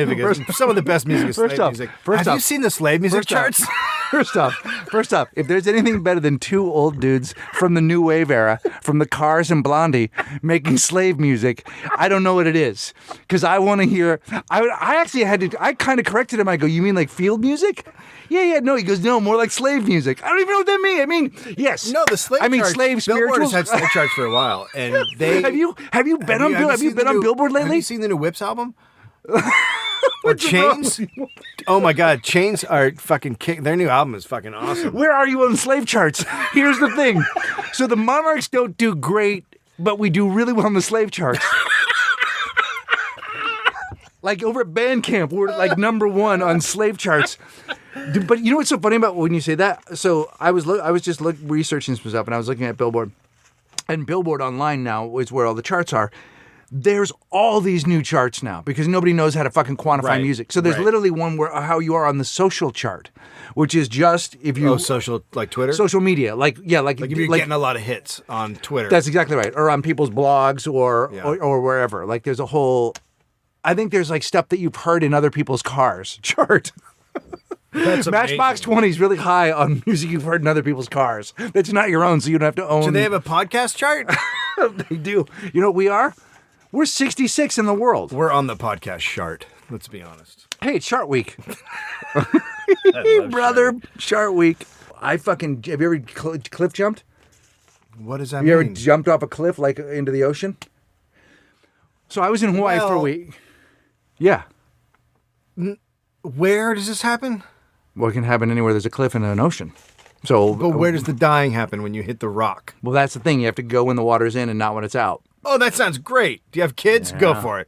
music is slave music. Have you seen the slave music charts? First off, if there's anything better than two old dudes from the new wave era, from the Cars and Blondie, making slave music, I don't know what it is. Because I want to hear. I kind of corrected him. I go, you mean like field music? Yeah. No, he goes, no, more like slave music. I don't even know what that means. I mean, yes. No, the slave. I mean, charts, slave Billboard has spirituals. had slave charts for a while, and they Have you been on Billboard Have lately? you seen the new Whips album? Or Chains? Oh my God, Chains are fucking their new album is fucking awesome. Where are you on slave charts? Here's the thing. So the Monarchs don't do great, but we do really well on the slave charts. Like over at Bandcamp, we're like number one on slave charts. But you know what's so funny about when you say that? So I was just researching some stuff, and I was looking at Billboard. And Billboard online now is where all the charts are. There's all these new charts now because nobody knows how to fucking quantify music. So there's literally one where how you are on the social chart, which is just if you social like Twitter, social media, like if you're getting a lot of hits on Twitter. That's exactly right, or on people's blogs or wherever. Like there's a whole, I think there's like stuff that you've heard in other people's cars chart. That's Matchbox 20 is really high on music you've heard in other people's cars. That's not your own, so you don't have to own. Do they have a podcast chart? They do. You know what we are? We're 66 in the world. We're on the podcast chart. Let's be honest. Hey, it's Chart Week. Brother, Chart Week. Have you ever cliff jumped? What does that Have mean? you ever jumped off a cliff like into the ocean? So I was in Hawaii for a week. Yeah. Where does this happen? Well, it can happen anywhere there's a cliff and an ocean. So, but where does the dying happen when you hit the rock? Well, that's the thing. You have to go when the water's in and not when it's out. Oh, that sounds great. Do you have kids? Yeah. Go for it.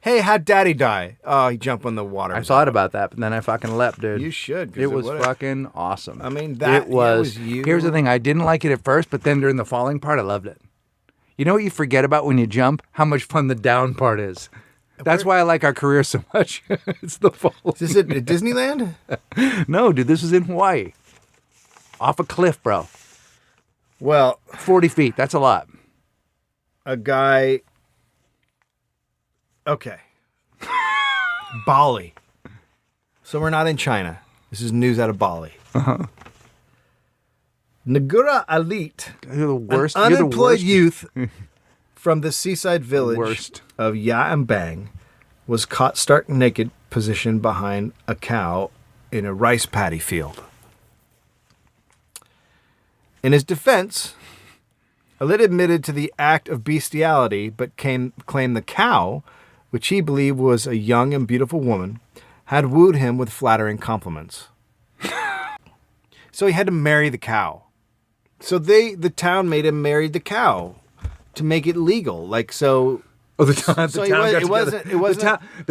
Hey, how'd Daddy die? Oh, he jumped when the water was thought about that, but then I fucking leapt, dude. You should. It was fucking awesome. I mean, it was you. Here's the thing. I didn't like it at first, but then during the falling part, I loved it. You know what you forget about when you jump? How much fun the down part is. That's why I like our career so much. It's the fall. Is it at Disneyland? No, dude, this was in Hawaii. Off a cliff, bro. Well, 40 feet. That's a lot. A guy. Okay. Bali. So we're not in China. This is news out of Bali. Uh-huh. Nagura Alit, You're the worst. an unemployed You're the worst. youth from the seaside village of Yaambang, was caught stark naked, positioned behind a cow in a rice paddy field. In his defense, Alit admitted to the act of bestiality, but claimed the cow, which he believed was a young and beautiful woman, had wooed him with flattering compliments. So he had to marry the cow. So the town made him marry the cow to make it legal. Oh, the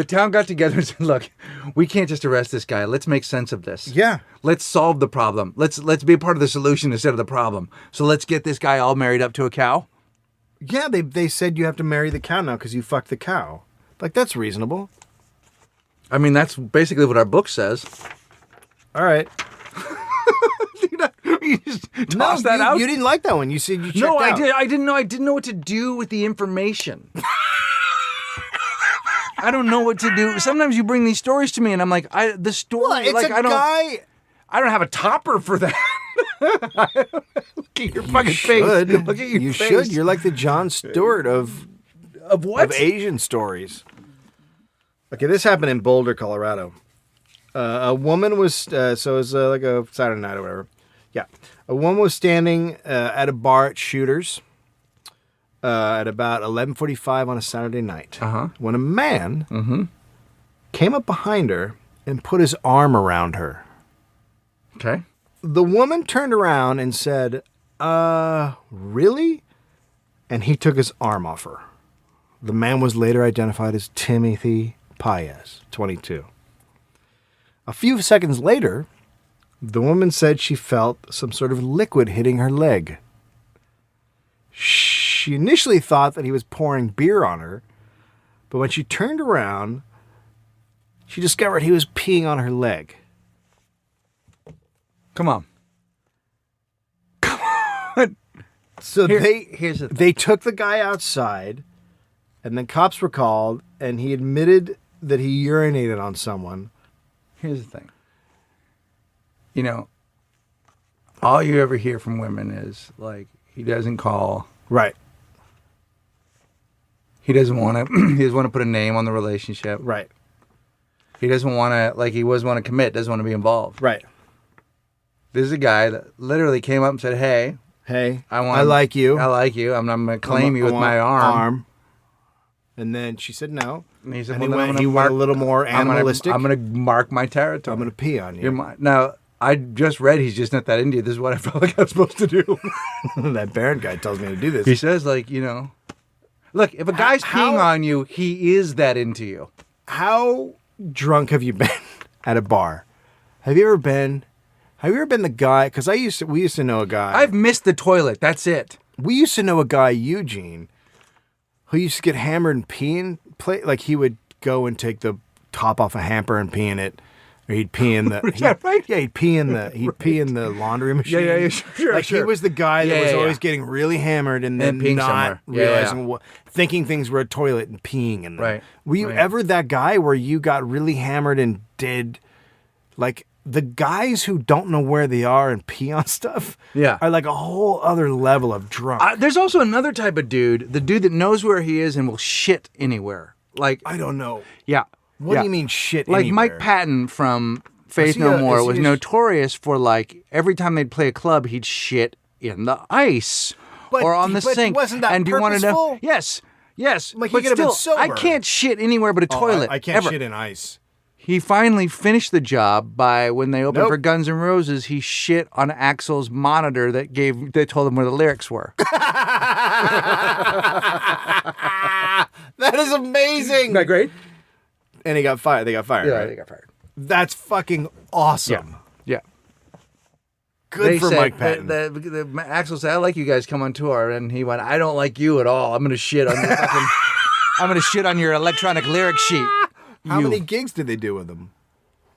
town got together and said, "Look, we can't just arrest this guy. Let's make sense of this. Yeah. Let's solve the problem. Let's be a part of the solution instead of the problem. So let's get this guy all married up to a cow." Yeah, they said you have to marry the cow now because you fucked the cow. Like, that's reasonable. I mean, that's basically what our book says. All right. You just toss that out? You didn't like that one. You said you checked No, out. I didn't know. I didn't know what to do with the information. I don't know what to do. Sometimes you bring these stories to me, and I'm like, the story. Well, it's like, a guy. I don't have a topper for that. Look at your fucking face. Look at your You face. should. You're like the Jon Stewart of what? Of Asian stories. Okay, this happened in Boulder, Colorado. A woman was so it was like a Saturday night or whatever. Yeah, a woman was standing at a bar at Shooters at about 11:45 on a Saturday night when a man came up behind her and put his arm around her. Okay. The woman turned around and said, really? And he took his arm off her. The man was later identified as Timothy Paez, 22. A few seconds later, the woman said she felt some sort of liquid hitting her leg. She initially thought that he was pouring beer on her, but when she turned around, she discovered he was peeing on her leg. Come on. So they took the guy outside, and then cops were called, and he admitted that he urinated on someone. Here's the thing. You know, all you ever hear from women is like, he doesn't call. Right. He doesn't want to. He doesn't want to put a name on the relationship. Right. He doesn't want to. Like, he doesn't want to commit. Doesn't want to be involved. Right. This is a guy that literally came up and said, "Hey, I like you. I like you. I'm going to claim you with my arm." And then she said no. And he said, and he went a little more animalistic. I'm going to mark my territory. I'm going to pee on you. Now, I just read he's just not that into you. This is what I felt like I was supposed to do. That Baron guy tells me to do this. He says, like, you know, look, if a guy's peeing on you, he is that into you. How drunk have you been at a bar? Have you ever been the guy? Because we used to know a guy. I've missed the toilet. That's it. We used to know a guy, Eugene, who used to get hammered and pee in play. Like he would go and take the top off a hamper and pee in it. Or he'd pee in the he'd pee in the laundry machine. Yeah, sure. Like he was the guy that was always getting really hammered and then peeing not somewhere. realizing thinking things were a toilet and peeing in them. Right. Were you ever that guy where you got really hammered and did like the guys who don't know where they are and pee on stuff are like a whole other level of drunk. There's also another type of dude, the dude that knows where he is and will shit anywhere. Like I don't know. Yeah. What do you mean shit Like anywhere? Mike Patton from Faith No More was notorious for like every time they'd play a club, he'd shit in the ice or on the sink. Wasn't that and do you want to know? purposeful? Yes. Like but he could have been still, sober. I can't shit anywhere but a toilet. I can't ever. shit in ice. He finally finished the job by when they opened Nope. for Guns N' Roses. He shit on Axl's monitor that told him where the lyrics were. That is amazing. Isn't that great? And he got fired. They got fired. Yeah, right? they got fired. That's fucking awesome. Yeah. Good for Mike Patton. The Axl said, "I like you guys come on tour," and he went, "I don't like you at all. I'm gonna shit on your fucking, I'm gonna shit on your electronic lyric sheet." How many gigs did they do with him?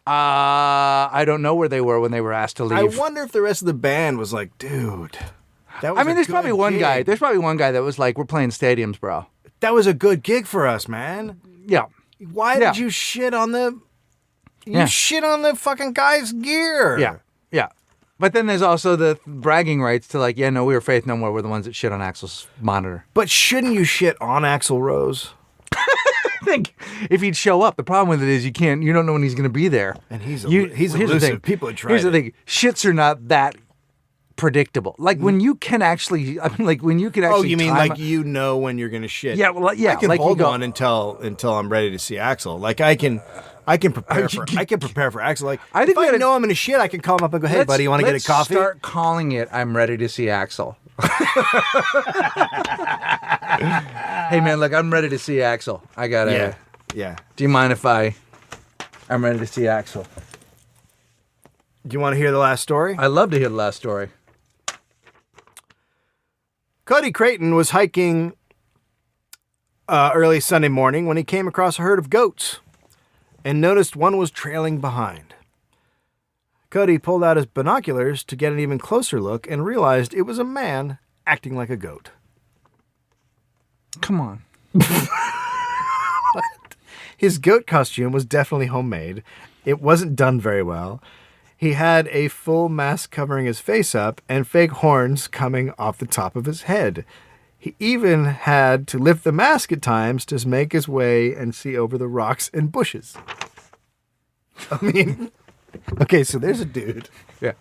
I don't know where they were when they were asked to leave. I wonder if the rest of the band was like, dude, that was there's probably one guy. There's probably one guy that was like, "We're playing stadiums, bro." That was a good gig for us, man. Yeah. Why did you shit on the... You shit on the fucking guy's gear. Yeah. But then there's also the bragging rights to like, we were Faith No More. We're the ones that shit on Axl's monitor. But shouldn't you shit on Axl Rose? I think if he'd show up, the problem with it is you don't know when he's going to be there. And he's here's elusive. the thing. People have tried Here's the thing. Shits are not that predictable. Like when you can actually, when you can actually. Oh, you mean time like you know when you're going to shit? Yeah, well, yeah. I can like hold you go, on until I'm ready to see Axl. Like I can prepare for Axl. Like I think if I know I'm going to shit, I can call him up and go, "Hey, buddy, you want to get a coffee?" Start calling it. I'm ready to see Axl. Hey man, look, I'm ready to see Axl. I gotta. Yeah. Do you mind if I'm ready to see Axl? Do you want to hear the last story? I love to hear the last story. Cody Creighton was hiking early Sunday morning when he came across a herd of goats and noticed one was trailing behind. Cody pulled out his binoculars to get an even closer look and realized it was a man acting like a goat. Come on. His goat costume was definitely homemade. It wasn't done very well. He had a full mask covering his face up and fake horns coming off the top of his head. He even had to lift the mask at times to make his way and see over the rocks and bushes. I mean, okay, so there's a dude. Yeah.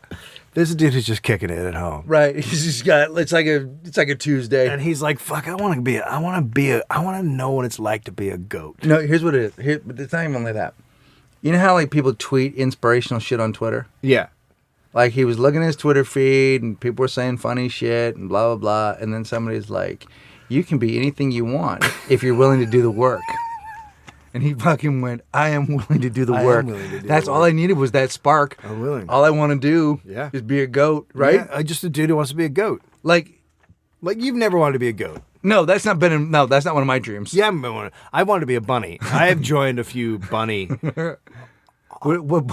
There's a dude who's just kicking it at home. Right. He's just got it's like a Tuesday. And he's like, fuck, I want to know what it's like to be a goat. No, here's what it is. But it's not even like that. You know how like people tweet inspirational shit on Twitter? Yeah. Like he was looking at his Twitter feed and people were saying funny shit and blah, blah, blah. And then somebody's like, you can be anything you want if you're willing to do the work. And he fucking went, I am willing to do the work. That's all I needed was that spark. I'm willing. All I want to do is be a goat, right? Yeah, just a dude who wants to be a goat. Like you've never wanted to be a goat. No, that's not one of my dreams. Yeah, I wanted to be a bunny. I have joined a few bunny. What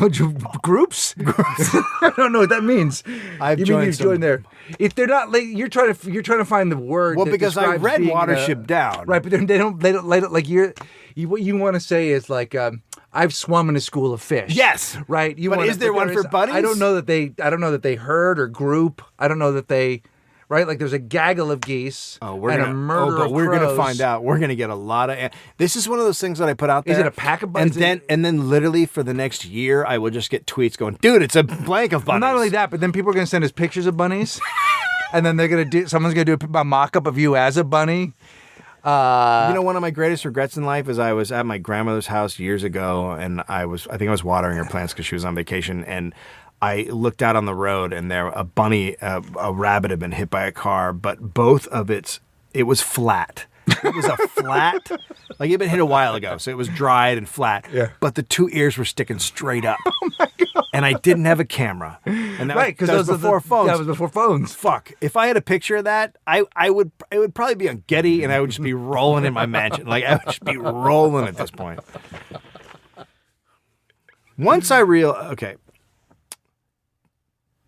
groups? I don't know what that means. I've joined there. If they're not like you're trying to find the word. Well, that because I describes read being Watership Down. Right, but they don't like what you want to say is like I've swum in a school of fish. Yes. Right. But is there one for bunnies? I don't know that they herd or group. I don't know that they. Right, like there's a gaggle of geese and a murder of we're crows. gonna find out. We're gonna get a lot of. This is one of those things that I put out there. Is it a pack of bunnies? And then literally for the next year, I will just get tweets going, dude, it's a blank of bunnies. Well, not only that, but then people are gonna send us pictures of bunnies, and then someone's gonna do a mock-up of you as a bunny. You know, one of my greatest regrets in life is I was at my grandmother's house years ago, and I think I was watering her plants because she was on vacation, and I looked out on the road and there a rabbit had been hit by a car, but both of it was flat. It was a flat, like it had been hit a while ago, so it was dried and flat. Yeah. But the two ears were sticking straight up. Oh my God. and I didn't have a camera. And that Right, because that was before phones. That was before phones. Fuck. If I had a picture of that, it would probably be on Getty, and I would just be rolling in my mansion. Like, I would just be rolling at this point. Once I okay.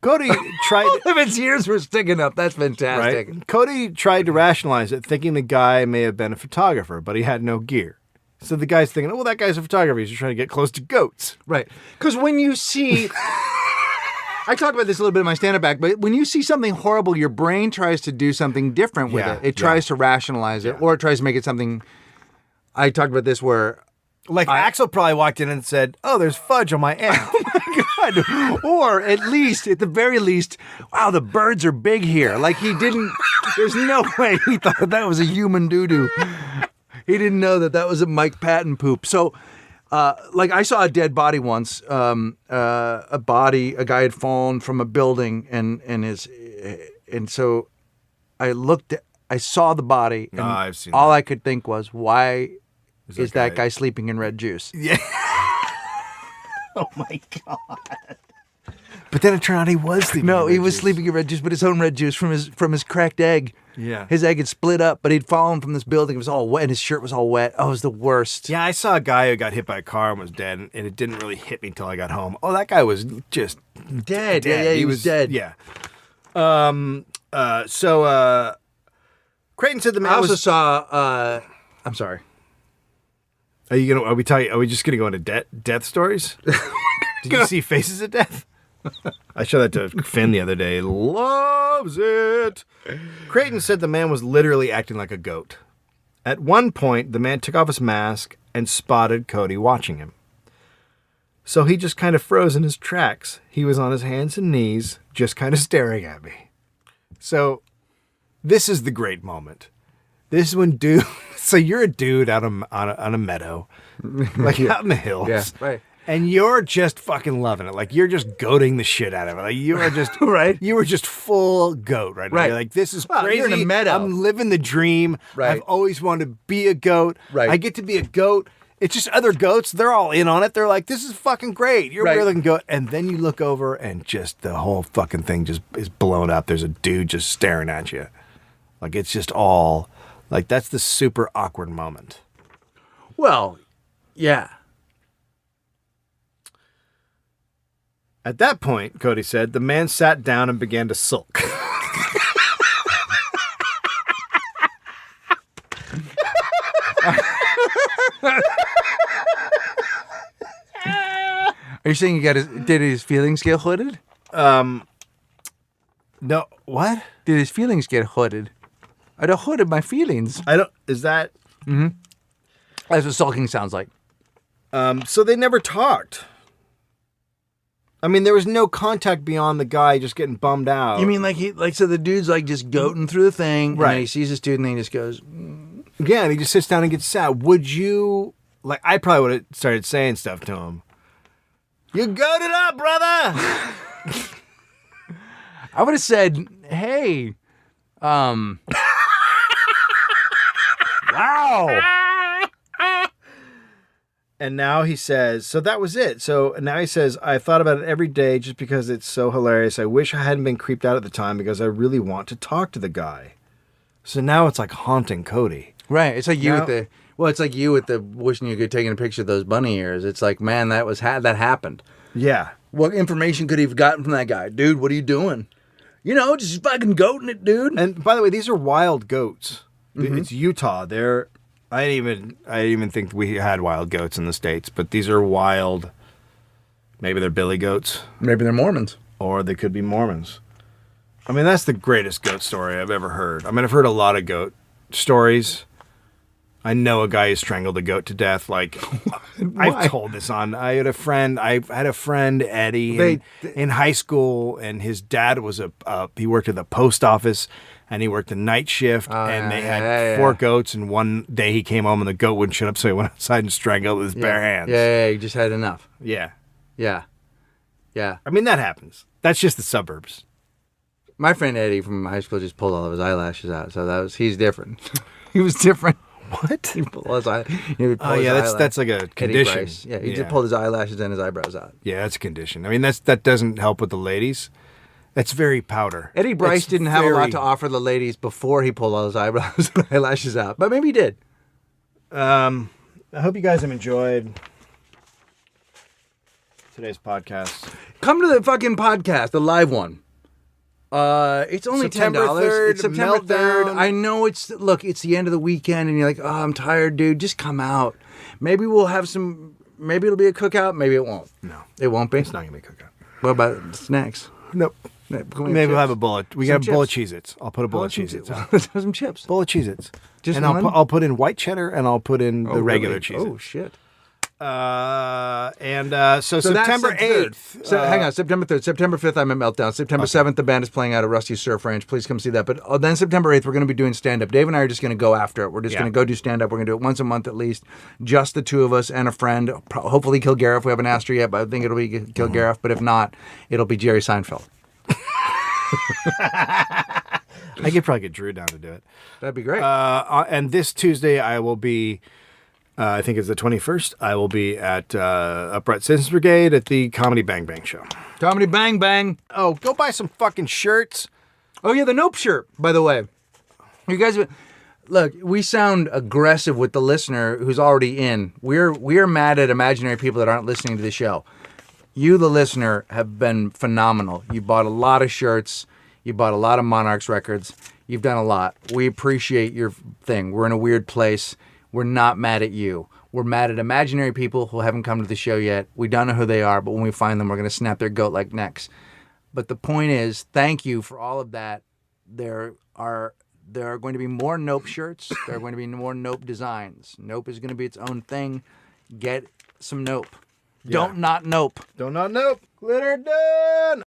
Cody tried. All of its ears were sticking up. That's fantastic. Right? Cody tried to rationalize it, thinking the guy may have been a photographer, but he had no gear. So the guy's thinking, oh, well, that guy's a photographer. He's just trying to get close to goats. Right. Because when you see... I talk about this a little bit in my stand-up act, but when you see something horrible, your brain tries to do something different with it. It tries to rationalize it, or it tries to make it something... I talked about this where... Like Axel probably walked in and said, oh, there's fudge on my amp. Oh my God. Or at the very least, wow, the birds are big here. Like he didn't, there's no way he thought that was a human doo-doo. He didn't know that was a Mike Patton poop. So, like I saw a dead body once, a guy had fallen from a building and so I saw the body and I've seen all that. I could think was, why is that guy sleeping in red juice? Yeah. Oh my God. But then it turned out he was sleeping. No, in he red was juice. sleeping in red juice, but his own red juice from his cracked egg. Yeah. His egg had split up, but he'd fallen from this building. It was all wet, and his shirt was all wet. Oh, it was the worst. Yeah, I saw a guy who got hit by a car and was dead, and it didn't really hit me until I got home. Oh, that guy was just Dead. Yeah, he was dead. Yeah. So Creighton said the man I also was. saw. I'm sorry. Are we just gonna go into death stories? Did you see Faces of Death? I showed that to Finn the other day. Loves it. Creighton said the man was literally acting like a goat. At one point, the man took off his mask and spotted Cody watching him. So he just kind of froze in his tracks. He was on his hands and knees, just kind of staring at me. So this is the great moment. This is when so you're a dude out on a meadow, like out in the hills. Yeah, right. And you're just fucking loving it. Like, you're just goating the shit out of it. Like, you are just... Right. You were just full goat right now. Right. You're like, this is Well, crazy. you're in a meadow. I'm living the dream. Right. I've always wanted to be a goat. Right. I get to be a goat. It's just other goats. They're all in on it. They're like, this is fucking great. You're a real looking goat. And then you look over and just the whole fucking thing just is blown up. There's a dude just staring at you. Like, it's just all... Like, that's the super awkward moment. Well, yeah. At that point, Cody said, the man sat down and began to sulk. Are you saying did his feelings get hooded? No, what? Did his feelings get hooded? I don't hooded my feelings. Is that? That's what sulking sounds like. So they never talked. I mean, there was no contact beyond the guy just getting bummed out. You mean so the dude's like just goating through the thing, Right. and then he sees this dude and then he just goes, Yeah, and he just sits down and gets sad. Would you, like, I probably would have started saying stuff to him. You goated up, brother! I would have said, hey, wow. And now he says, so that was it. So now he says, I thought about it every day just because it's so hilarious. I wish I hadn't been creeped out at the time because I really want to talk to the guy. So now it's like haunting Cody. Right. It's like you Now- it's like you with the wishing you could take a picture of those bunny ears. It's like, man, that happened. Yeah. What information could he have gotten from that guy? Dude, what are you doing? You know, just fucking goating it, dude. And by the way, these are wild goats. It's Utah. I didn't even think we had wild goats in the States, but these are wild. Maybe they're billy goats, Maybe they're Mormons. or they could be Mormons. I mean, that's the greatest goat story I've ever heard. I mean, I've heard a lot of goat stories. I know a guy who strangled a goat to death. Like, I've told this on. I had a friend, Eddie, in high school, and his dad was he worked at the post office, and he worked the night shift, and they had 4 goats, and one day he came home and the goat wouldn't shut up, so he went outside and strangled it with his bare hands. Yeah, you just had enough. Yeah. Yeah. I mean, that happens. That's just the suburbs. My friend Eddie from high school just pulled all of his eyelashes out, so he's different. He was different. What? He pull his eye. Oh yeah, that's like a condition. Bryce. Yeah, he just pulled his eyelashes and his eyebrows out. Yeah, that's a condition. I mean, that doesn't help with the ladies. That's very powder. Eddie Bryce didn't have a lot to offer the ladies before he pulled all his eyebrows and eyelashes out, but maybe he did. I hope you guys have enjoyed today's podcast. Come to the fucking podcast, the live one. It's only September $10. 3rd, It's September Meltdown. 3rd. I know it's the end of the weekend and you're like, oh, I'm tired, dude. Just come out. Maybe we'll have maybe it'll be a cookout. Maybe it won't. No. It won't be? It's not going to be a cookout. What about snacks? Nope. Maybe we'll have a bullet. We got a bowl of Cheez-Its. I'll put a bowl of Cheez-Its out. Some chips. Bowl of Cheez-Its. Just and one? I'll put in white cheddar and I'll put in the regular really? Cheez-Its. Oh, shit. So September 8th. Hang on, September 3rd. September 5th, I'm at Meltdown. September 7th, the band is playing out at Rusty's Surf Ranch. Please come see that. But then September 8th, we're going to be doing stand-up. Dave and I are just going to go after it. We're just going to go do stand-up. We're going to do it once a month at least. Just the two of us and a friend. Hopefully Kilgariff. We haven't asked her yet, but I think it'll be Kilgariff. But if not, it'll be Jerry Seinfeld. I could probably get Drew down to do it. That'd be great. And this Tuesday, I will be... I think it's the 21st. I will be at Upright Citizens Brigade at the Comedy Bang Bang show. Comedy Bang Bang. Oh, go buy some fucking shirts. Oh, yeah, the Nope shirt, by the way. You guys, look, we sound aggressive with the listener who's already in. We're mad at imaginary people that aren't listening to the show. You, the listener, have been phenomenal. You bought a lot of shirts. You bought a lot of Monarchs records. You've done a lot. We appreciate your thing. We're in a weird place. We're not mad at you. We're mad at imaginary people who haven't come to the show yet. We don't know who they are, but when we find them, we're going to snap their goat-like necks. But the point is, thank you for all of that. There are going to be more Nope shirts. There are going to be more Nope designs. Nope is going to be its own thing. Get some Nope. Yeah. Don't not Nope. Don't not nope. Glitter done.